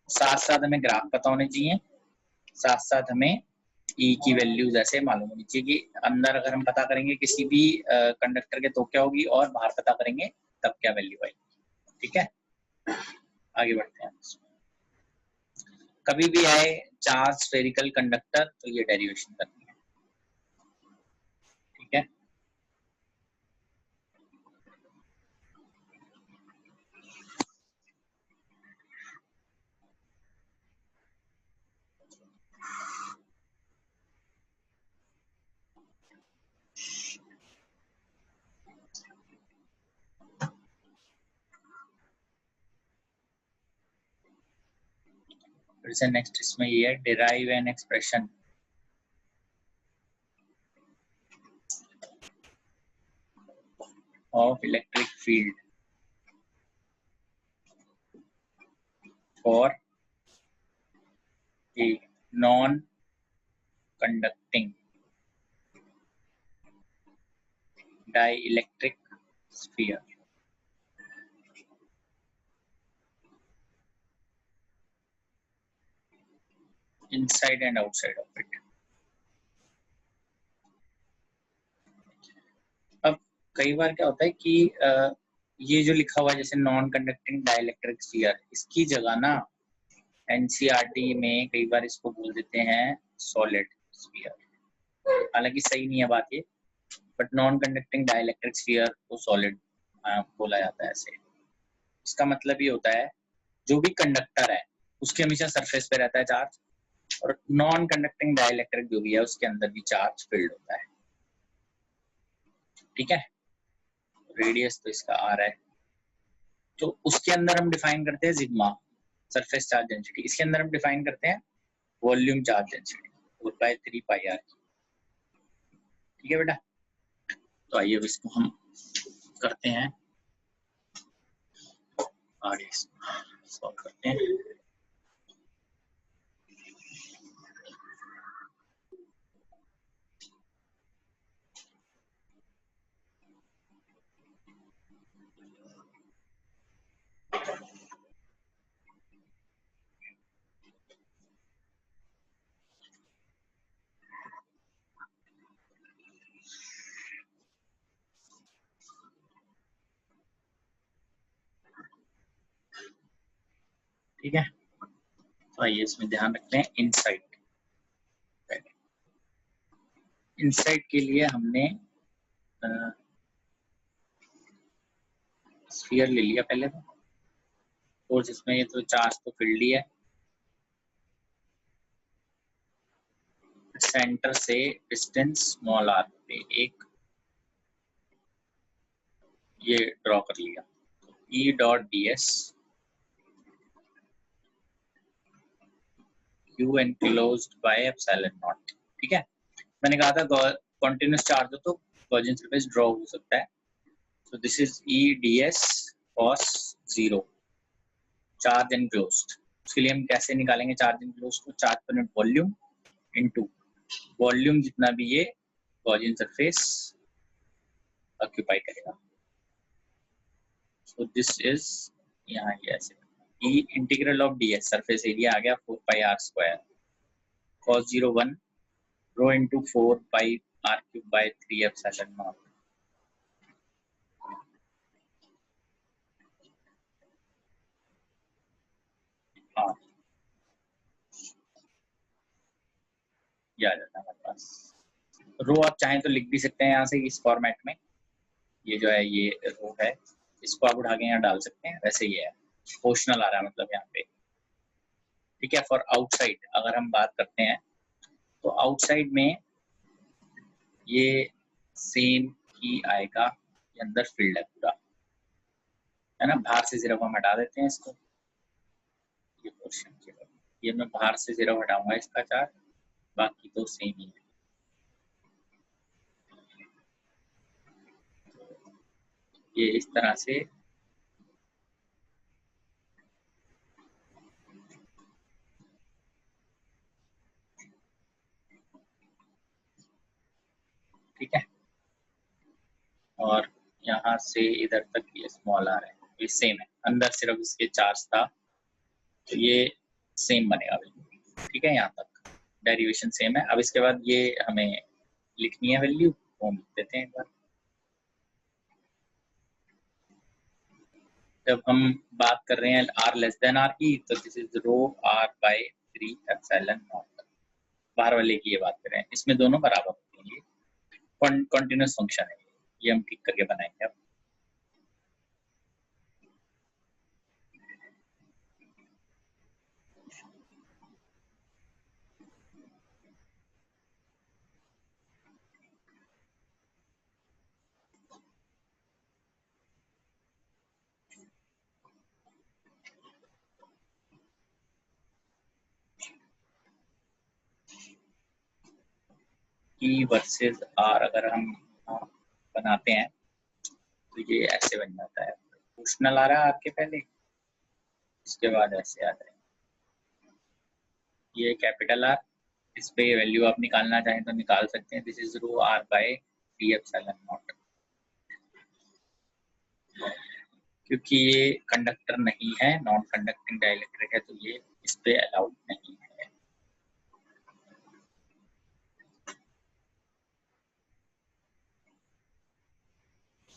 साथ साथ हमें ग्राफ पता होने चाहिए, साथ साथ हमें ई की वैल्यूज ऐसे मालूम होनी चाहिए कि अंदर अगर हम पता करेंगे किसी भी कंडक्टर के तो क्या होगी, और बाहर पता करेंगे तब क्या वैल्यू आएगी, ठीक है। आगे बढ़ते हैं। कभी भी आए चार्ज स्फेरिकल कंडक्टर तो ये डेरिवेशन करनी है, ठीक है। फिर से नेक्स्ट इसमें ये है, derive an expression of electric field for a non conducting dielectric sphere. Inside and outside of it. अब कई बार क्या होता है कि ये जो लिखा हुआ है जैसे नॉन कंडक्टिंग डाइलेक्ट्रिक स्फीयर, इसकी जगह ना एनसीईआरटी में कई बार इसको बोल देते हैं सॉलिड स्फीयर। हालांकि सही नहीं है बात ये, but non conducting dielectric sphere को सॉलिड बोला जाता है ऐसे। इसका मतलब ये होता है जो भी कंडक्टर है उसके हमेशा सरफेस पे रहता है चार्ज, और नॉन कंडक्टिंग डाइलेक्ट्रिक जो भी है उसके अंदर भी चार्ज फील्ड होता है, ठीक है। रेडियस तो इसका आर है, तो उसके अंदर हम डिफाइन करते हैं सिग्मा सरफेस चार्ज डेंसिटी, इसके अंदर हम डिफाइन करते हैं वॉल्यूम चार्ज डेंसिटी 4/3πr, ठीक है बेटा। तो आइए इसको हम करते हैं आगे, सॉल्व करते हैं। ठीक है, तो आइए इसमें ध्यान रखते हैं इनसाइड। इनसाइड के लिए हमने स्फीयर ले लिया पहले तो, और जिसमें ये तो चार्ज तो फील्ड ही है, सेंटर से डिस्टेंस स्मॉल आर पे एक ये ड्रॉ कर लिया, ई dot D S Q enclosed bye epsilon not, ठीक है। मैंने कहा था कॉन्टिन्यूस चार्ज हो तो गॉसियन सरफेस ड्रॉ हो सकता है, so this is E ds cos 0 charge enclosed. उसके लिए हम कैसे निकालेंगे चार्ज एनक्लोज्ड को? Charge per unit volume into volume जितना भी ये गॉसियन सरफेस ऑक्यूपाई करेगा। सो दिस इज यहाँ ये ऐसे E integral of D S surface area आ गया 4 pi R square cos 0 1 rho into 4 pi R cube by 3 epsilon naught. हाँ ये आ जाता है हमारे पास। रो आप चाहें तो लिख भी सकते हैं यहाँ से इस फॉर्मेट में, ये जो है ये रो है, इसको आप उठा के यहाँ डाल सकते हैं, वैसे ये है प्रोपोर्शनल आ रहा है मतलब यहाँ पे। ठीक है, फॉर आउटसाइड अगर हम बात करते हैं तो आउटसाइड में ये सेम ही आएगा, ये अंदर फील्ड है पूरा, है ना। बाहर से जीरो हम हटा देते हैं इसको, ये पोर्शन ये मैं बाहर से जीरो हटाऊंगा इसका चार्ज, बाकी तो सेम ही है। ये इस तरह से ठीक है, और यहाँ से इधर तक ये स्मॉल आ रहा है, ये सेम है, अंदर सिर्फ इसके चार्ज था तो ये सेम बनेगा बिल्कुल। ठीक है, यहाँ तक डेरिवेशन सेम है। अब इसके बाद ये हमें लिखनी है वैल्यू, वो लिख देते हैं एक बार। जब हम बात कर रहे हैं r लेस देन r की, तो this is rho r by 3 epsilon naught. बाहर वाले की ये बात कर रहे हैं, इसमें दोनों बराबर होते हैं, ये कॉन्टिन्यूस फंक्शन है, ये हम ठीक करके बनाएंगे अब। E वर्सेस r अगर हम बनाते हैं तो ये ऐसे बन जाता है, प्रोपोर्शनल आ रहा है आपके पहले, इसके बाद ऐसे आ जाए, ये कैपिटल R, इस पे वैल्यू आप निकालना चाहें तो निकाल सकते हैं। This is rho r by 3 epsilon naught. क्योंकि ये कंडक्टर नहीं है, नॉन कंडक्टिंग डाइलेक्ट्रिक है, तो ये इस पे अलाउड नहीं है।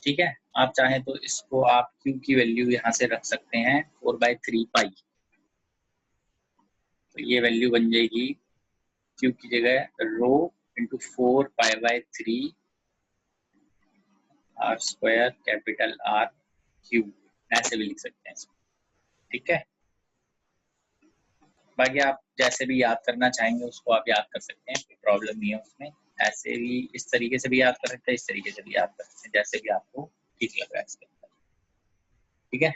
ठीक है, आप चाहें तो इसको आप Q की वैल्यू यहाँ से रख सकते हैं 4/3 पाई, तो ये वैल्यू बन जाएगी Q की जगह rho into 4 pi R square capital R cube, ऐसे भी लिख सकते हैं इसको। ठीक है, बाकी आप जैसे भी याद करना चाहेंगे उसको आप याद कर सकते हैं, कोई प्रॉब्लम नहीं है उसमें। ऐसे भी इस तरीके से भी याद कर सकते हैं, इस तरीके से भी याद कर सकते हैं, जैसे भी आपको ठीक लग रहा है इसके अंदर। ठीक है,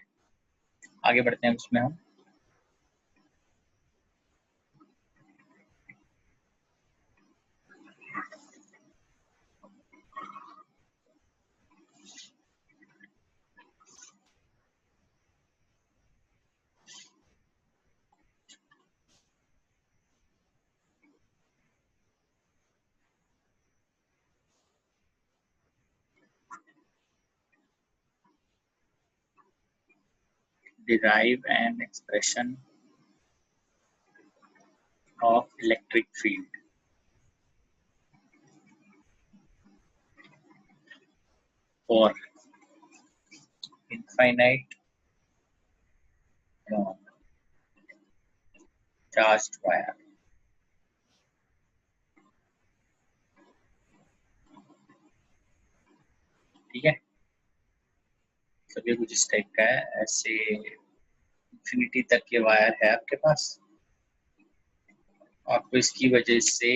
आगे बढ़ते हैं उसमें हम। Derive an expression of electric field for infinite charged wire। ठीक है, सभी कुछ इस टाइप का है, ऐसे इंफिनिटी तक के वायर है आपके पास, आपको इसकी वजह से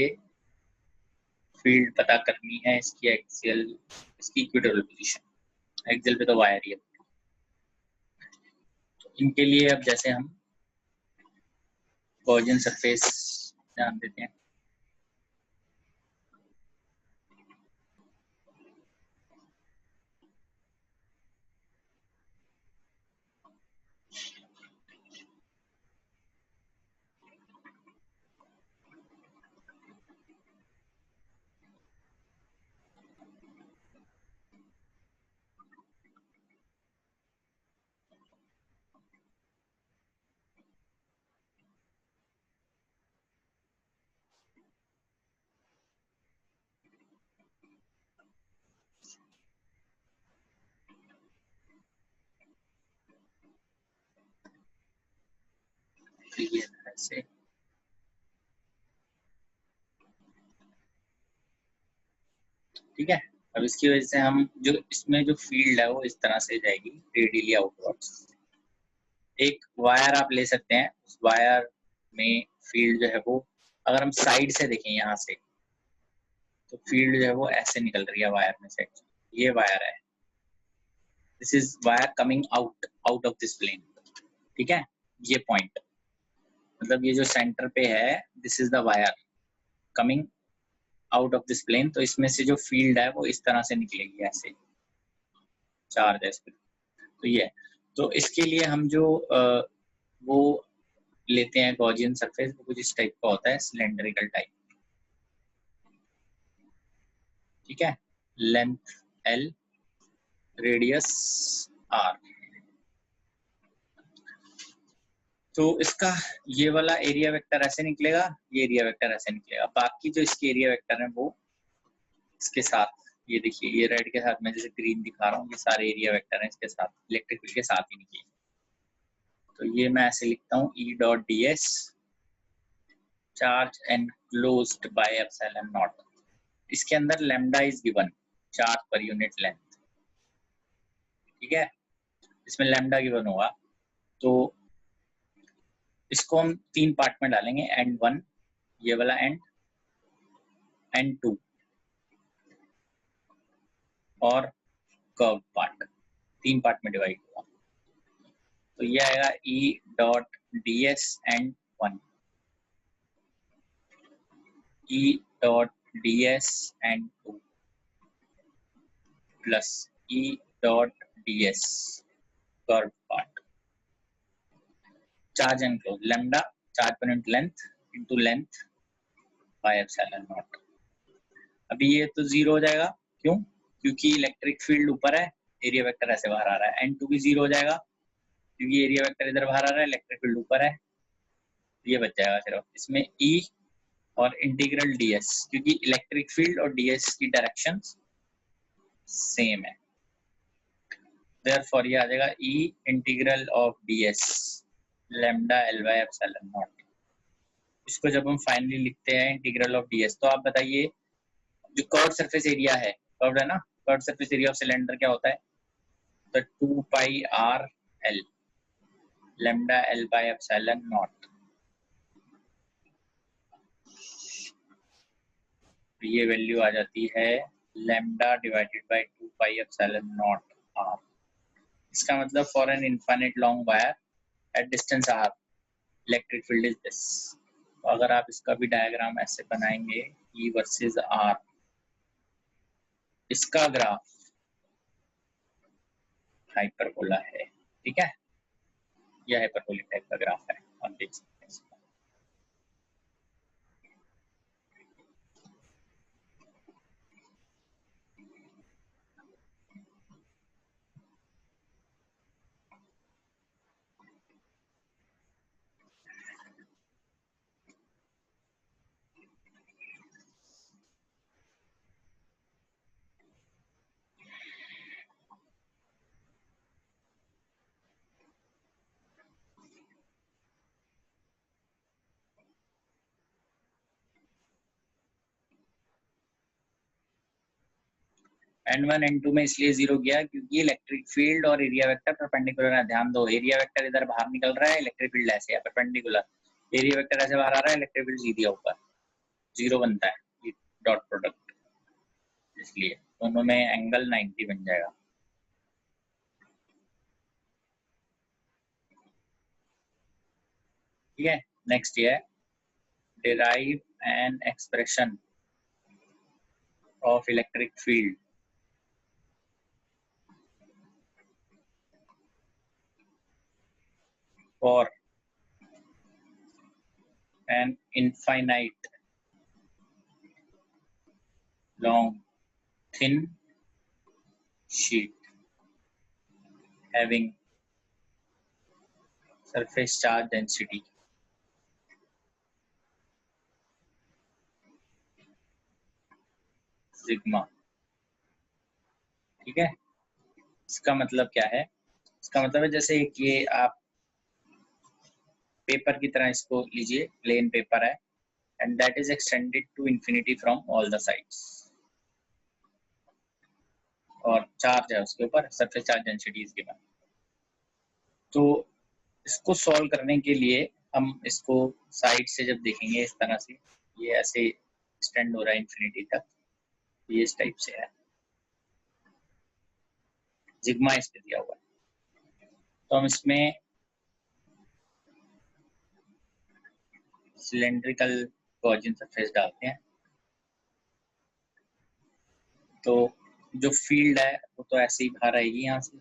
फील्ड पता करनी है, इसकी एक्सियल, इसकी इक्विटोरियल पोजीशन। एक्सियल पे तो वायर ही है, तो इनके लिए अब जैसे हम गॉसियन सरफेस ध्यान देते हैं। ऐसे ठीक है। अब इसकी वजह से हम जो इसमें जो फील्ड है वो इस तरह से जाएगी रेडियली आउटवर्ड्स। एक वायर आप ले सकते हैं, उस वायर में फील्ड जो है वो अगर हम साइड से देखें यहाँ से तो फील्ड जो है वो ऐसे निकल रही है वायर में से। ये वायर है, this is wire coming out of this plane. ठीक है, ये पॉइंट मतलब ये जो सेंटर पे है, this is the wire coming out of this plane. तो इसमें से जो फील्ड है वो इस तरह से निकलेगी ऐसे चार्ज ऐसे। तो ये तो इसके लिए हम जो वो लेते हैं गॉसियन सरफेस, वो कुछ इस टाइप का होता है, सिलेंड्रिकल टाइप। ठीक है, लेंथ L, रेडियस R। तो इसका ये वाला एरिया वेक्टर ऐसे निकलेगा, ये एरिया वेक्टर ऐसे निकलेगा। बाकी जो इसके एरिया वेक्टर हैं वो इसके साथ, ये देखिए ये रेड के साथ मैं जैसे ग्रीन दिखा रहा हूँ, ये सारे एरिया वेक्टर हैं इसके साथ, इलेक्ट्रिक फील्ड के साथ ही निकले। तो ये मैं ऐसे लिखता हूँ E dot ds charge enclosed bye epsilon not. इसके अंदर lambda is given, charge per unit length. ठीक है, इसमें लैम्डा गिवन होगा। तो इसको हम 3 पार्ट में डालेंगे, N1 ये वाला एंड, N2 और कर्व पार्ट, 3 पार्ट में डिवाइड होगा। तो ये आएगा E dot ds N1, E dot ds N2 plus E dot ds curve part. Charge enclose lambda charge per unit length into length bye epsilon not. अभी ये तो 0 हो जाएगा, क्यों? क्योंकि इलेक्ट्रिक फील्ड ऊपर है, एरिया वेक्टर ऐसे बाहर आ रहा है। N2 भी 0 हो जाएगा क्योंकि एरिया वेक्टर इधर बाहर आ रहा है, इलेक्ट्रिक फील्ड ऊपर है। ये बच जाएगा सिर्फ इसमें E और इंटीग्रल ds, क्योंकि इलेक्ट्रिक फील्ड और ds की डायरेक्शन सेम है। देयरफॉर ये आ जाएगा E integral of ds lambda L bye epsilon not. इसको जब हम फाइनली लिखते हैं इंटीग्रल ऑफ ds, तो आप बताइए जो कर्व सरफेस एरिया है, कर्व है ना, curve surface area of cylinder क्या होता है? तो 2 पाई r l lambda L bye epsilon naught. ये वैल्यू आ जाती है lambda divided by 2 pi epsilon naught r। इसका मतलब for an infinite long wire at distance r electric field is this. तो अगर आप इसका भी डायग्राम ऐसे बनाएंगे E वर्सेस R, इसका ग्राफ हाइपरबोला है। ठीक है, यह हाइपरबोलिक टाइप का ग्राफ है, आप देख सकते हैं इसको। N1 N2 में इसलिए 0 गया क्योंकि इलेक्ट्रिक फील्ड और एरिया वेक्टर परपेंडिकुलर है। ध्यान दो, एरिया वेक्टर इधर बाहर निकल रहा है, इलेक्ट्रिक फील्ड ऐसे है परपेंडिकुलर। एरिया वेक्टर ऐसे बाहर आ रहा है, इलेक्ट्रिक फील्ड सीधी ऊपर, 0 बनता है डॉट प्रोडक्ट, इसलिए दोनों में एंगल 90 बन जाएगा। ठीक है, नेक्स्ट ये है derive an expression of electric field for an infinite long thin sheet having surface charge density sigma। ठीक है, इसका मतलब क्या है? इसका मतलब है जैसे कि आप पेपर की तरह इसको लीजिए, प्लेन पेपर है, and that is extended to infinity from all the sides, और चार्ज है उसके ऊपर, surface charge density is given. तो इसको सॉल्व करने के लिए हम इसको साइड से जब देखेंगे इस तरह से, ये ऐसे एक्सटेंड हो रहा है इंफिनिटी तक, ये इस टाइप से है, सिग्मा इस पे दिया हुआ है। तो हम इसमें सिलेंड्रिकल गॉसियन सरफेस डालते हैं, तो जो फील्ड है वो तो ऐसे ही बाहर आएगी, यहाँ से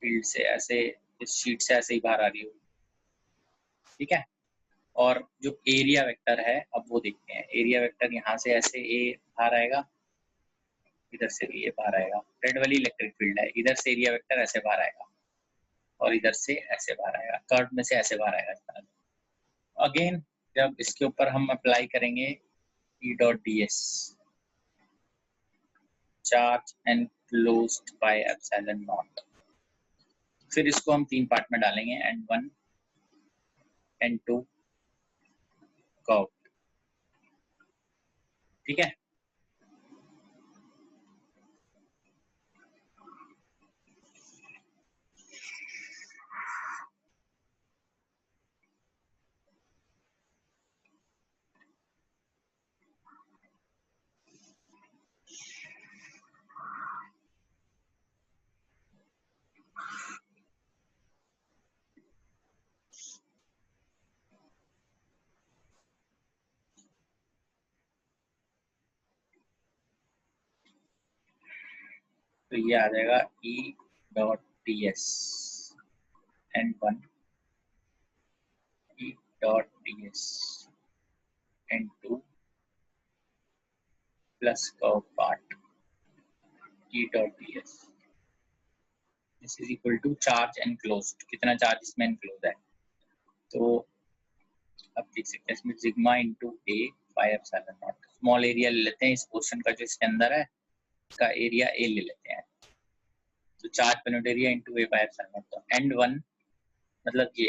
फील्ड से ऐसे इस शीट से ऐसे ही बाहर आ रही होगी, ठीक है। और जो एरिया वेक्टर है, अब वो देखते हैं। एरिया वेक्टर यहाँ से ऐसे ए बाहर आएगा, इधर से भी ये बाहर आएगा, रेड वाली इलेक्ट्रिक फील्ड है, इधर से एरिया वेक्टर ऐसे बाहर आएगा और इधर से ऐसे बाहर आएगा, कर्व में से ऐसे बाहर आएगा इस तरह से। अगेन जब इसके ऊपर हम अप्लाई करेंगे E dot D S, charge enclosed bye epsilon not, फिर इसको हम 3 पार्ट में डालेंगे, N1 N2 कर्व, ठीक है। तो ये आ जाएगा E dot D S N1, E dot D S N2 plus curve part E dot D S, this is equal to charge enclosed, कितना चार्ज इसमें एनक्लोज है। तो अब देख सकते हैं इसमें sigma into A by epsilon naught, small area ले लेते हैं इस पोर्शन का जो इसके अंदर है, इसका एरिया ए ले लेते हैं, तो charge per unit area into A by epsilon naught. तो एंड 1 मतलब ये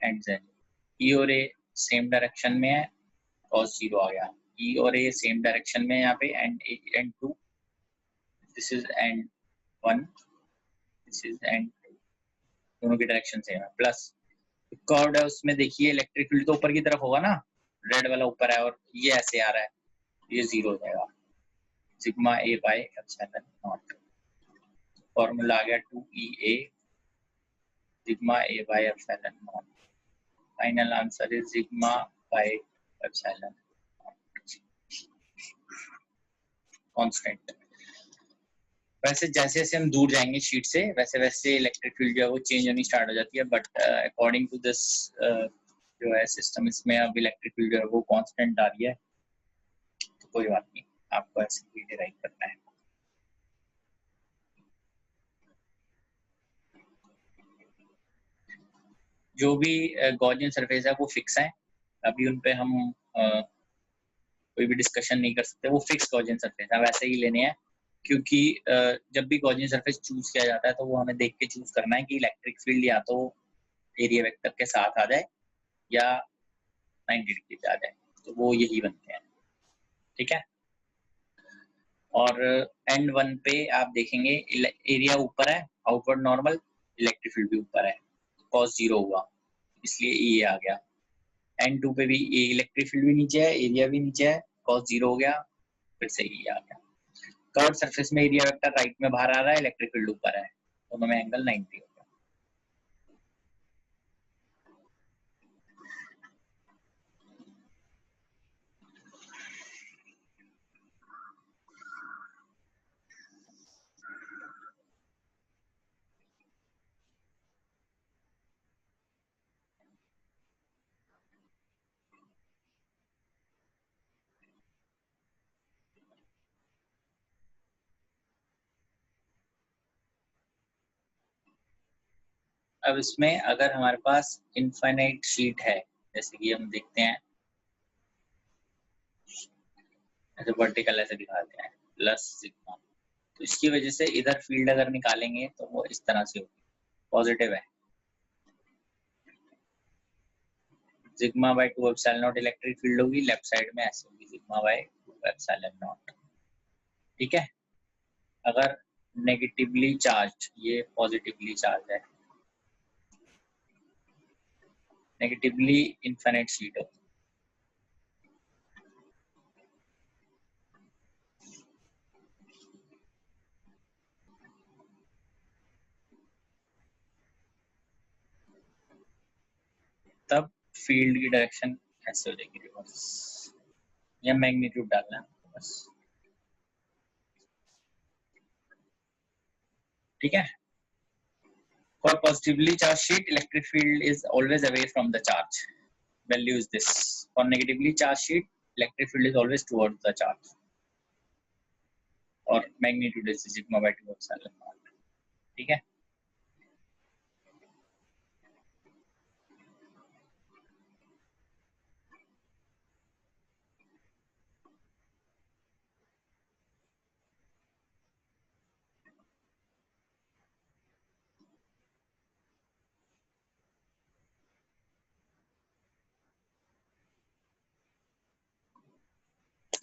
एंड जेड, ई और ए सेम डायरेक्शन में है, cos 0 आ गया, ई और ए सेम डायरेक्शन में है यहाँ पे, and 2, this is and 1, this is and 2, दोनों की डायरेक्शन सेम है। प्लस कर्व्ड है, उसमें देखिए इलेक्ट्रिक फील्ड तो ऊपर की तरफ होगा ना, रेड वाला ऊपर है और ये ऐसे आ रहा है, ये 0 हो जाएगा, sigma A by epsilon naught, formula आ गया 2EA sigma A by epsilon naught, final answer is sigma by epsilon constant. वैसे जैसे जैसे हम दूर जाएंगे शीट से, वैसे वैसे इलेक्ट्रिक फील्ड जो है वो चेंज होनी स्टार्ट हो जाती है, बट अकॉर्डिंग टू दिस जो है सिस्टम, इसमें अब इलेक्ट्रिक फील्ड जो है वो कांस्टेंट आ रही है, तो कोई बात नहीं, आपको ऐसे ही डिराइव करना है। जो भी गॉसियन सरफेस है वो फिक्स है, अभी उन पे हम कोई भी डिस्कशन नहीं कर सकते, वो फिक्स गॉसियन सरफेस है, वैसे ही लेने हैं। क्योंकि जब भी गॉसियन सरफेस चूज किया जाता है तो वो हमें देख के चूज करना है कि इलेक्ट्रिक फील्ड या तो एरिया वेक्टर के साथ आ जाए या 90 डिग्री पे आ जाए, तो वो यही बनते हैं, ठीक है। और एंड 1 पे आप देखेंगे एरिया ऊपर है, आउटवर्ड नॉर्मल, इलेक्ट्रिक फील्ड भी ऊपर है, cos 0 हुआ इसलिए ये आ गया। एंड 2 पे भी इलेक्ट्रिक फील्ड भी नीचे है, एरिया भी नीचे है, cos 0 हो गया, फिर से ये आ गया। कर्व सरफेस में एरिया वेक्टर राइट में बाहर आ रहा है, इलेक्ट्रिक फील्ड ऊपर है, दोनों में एंगल 90 हो गया। अब इसमें अगर हमारे पास इनफाइनाइट शीट है, जैसे कि हम देखते हैं ऐसे वर्टिकल ऐसे दिखाते हैं प्लस सिग्मा, तो इसकी वजह से इधर फील्ड अगर निकालेंगे तो वो इस तरह से होगी, पॉजिटिव है। Sigma bye 2 epsilon not electric field होगी, लेफ्ट साइड में ऐसे होगी सिग्मा बाय 2 एप्सिलॉन नॉट। ठीक है। अगर नेगेटिवली चार्ज, ये पॉजिटिवली चार्ज है, नेगेटिवली इनफिनिट शीट हो, तब फील्ड की डायरेक्शन ऐसे हो जाएगी रिवर्स, या मैग्नीट्यूड डालना है बस। ठीक है। For positively charged sheet, electric field is always away from the charge. Value is this. For negatively charged sheet, electric field is always towards the charge. और magnitude is sigma by 2 epsilon naught. ठीक है।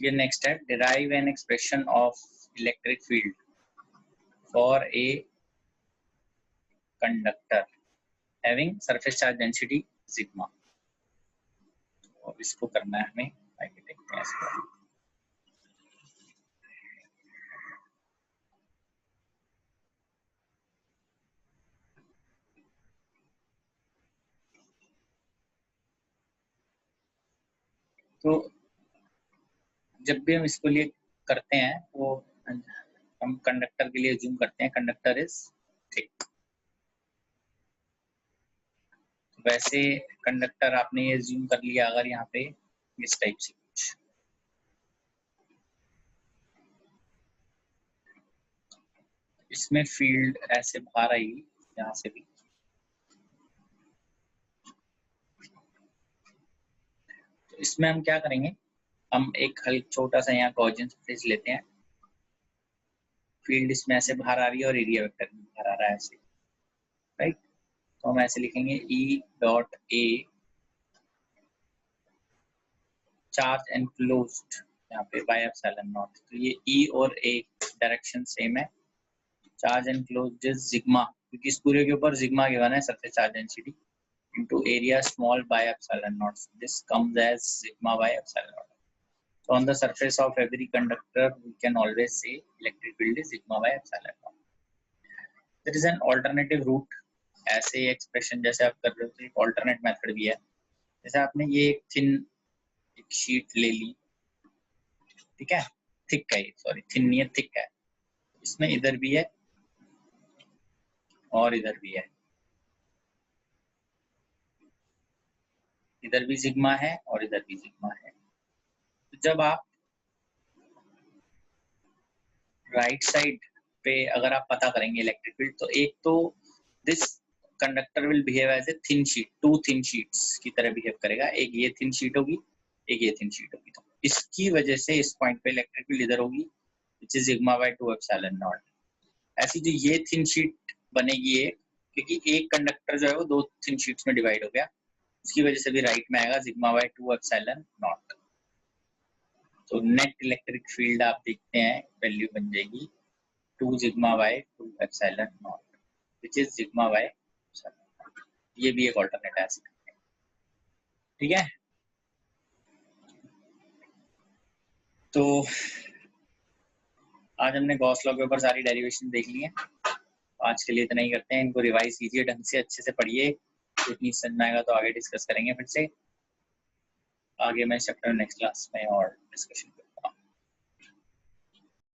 ये next step, derive an expression of electric field for a conductor having surface charge density sigma. और इसको करना है हमें, आगे देखते हैं इसको। तो जब भी हम इसको लिए करते हैं वो हम कंडक्टर के लिए जूम करते हैं, कंडक्टर इज थिक। वैसे कंडक्टर आपने ये जूम कर लिया अगर यहाँ पे इस टाइप से कुछ, इसमें फील्ड ऐसे बाहर आएगी यहाँ से भी। तो इसमें हम क्या करेंगे, हम एक हल्का छोटा सा यहाँ गॉसियन सरफेस लेते हैं, फील्ड इसमें ऐसे बाहर आ रही है और एरिया वेक्टर भी बाहर आ रहा है ऐसे, राइट। तो हम ऐसे लिखेंगे E dot A charge enclosed यहाँ पे बाय एप्सिलॉन नॉट। तो ये ई और ए डायरेक्शन सेम है। चार्ज एनक्लोज्ड इज सिग्मा, क्योंकि इस पूरे के ऊपर सिग्मा गिवन है, surface charge density into area small by epsilon naught. This comes as sigma by epsilon naught. So on the surface of every conductor, we can always say electric field is sigma by epsilon naught. There is an alternative route. ऐसे expression जैसे आप कर रहे हो, तो एक alternate method भी है। जैसे आपने ये एक थिन एक शीट ले ली, ठीक है, थिक है, सॉरी थिन नहीं है, थिक है, इसमें इधर भी है और इधर भी है, इधर भी सिग्मा है और इधर भी सिग्मा है। तो जब आप राइट साइड पे अगर आप पता करेंगे इलेक्ट्रिक फील्ड, तो एक तो this conductor will behave as a thin sheet, two thin sheets की तरह बिहेव करेगा। एक ये थिन शीट होगी, एक ये थिन शीट होगी। तो इसकी वजह से इस पॉइंट पे इलेक्ट्रिक फील्ड इधर होगी, which is sigma bye 2 epsilon not. ऐसी जो ये थिन शीट बनेगी एक, क्योंकि एक कंडक्टर जो है वो दो थिन शीट्स में डिवाइड हो गया, उसकी वजह से भी राइट में आएगा सिग्मा बाय 2 एप्सिलॉन नॉट। तो नेट इलेक्ट्रिक फील्ड आप देखते हैं वैल्यू बन जाएगी 2 sigma bye 2 epsilon not, which is sigma by epsilon naught. ये भी एक ऑल्टरनेट है, ठीक है। तो आज हमने गॉस लॉ के ऊपर सारी डेरिवेशन देख ली है। आज के लिए इतना ही करते हैं, इनको रिवाइज कीजिए ढंग से, अच्छे से पढ़िए, इतनी समझ में आएगा तो आगे डिस्कस करेंगे फिर से। आगे मैं चैप्टर नेक्स्ट क्लास में और डिस्कशन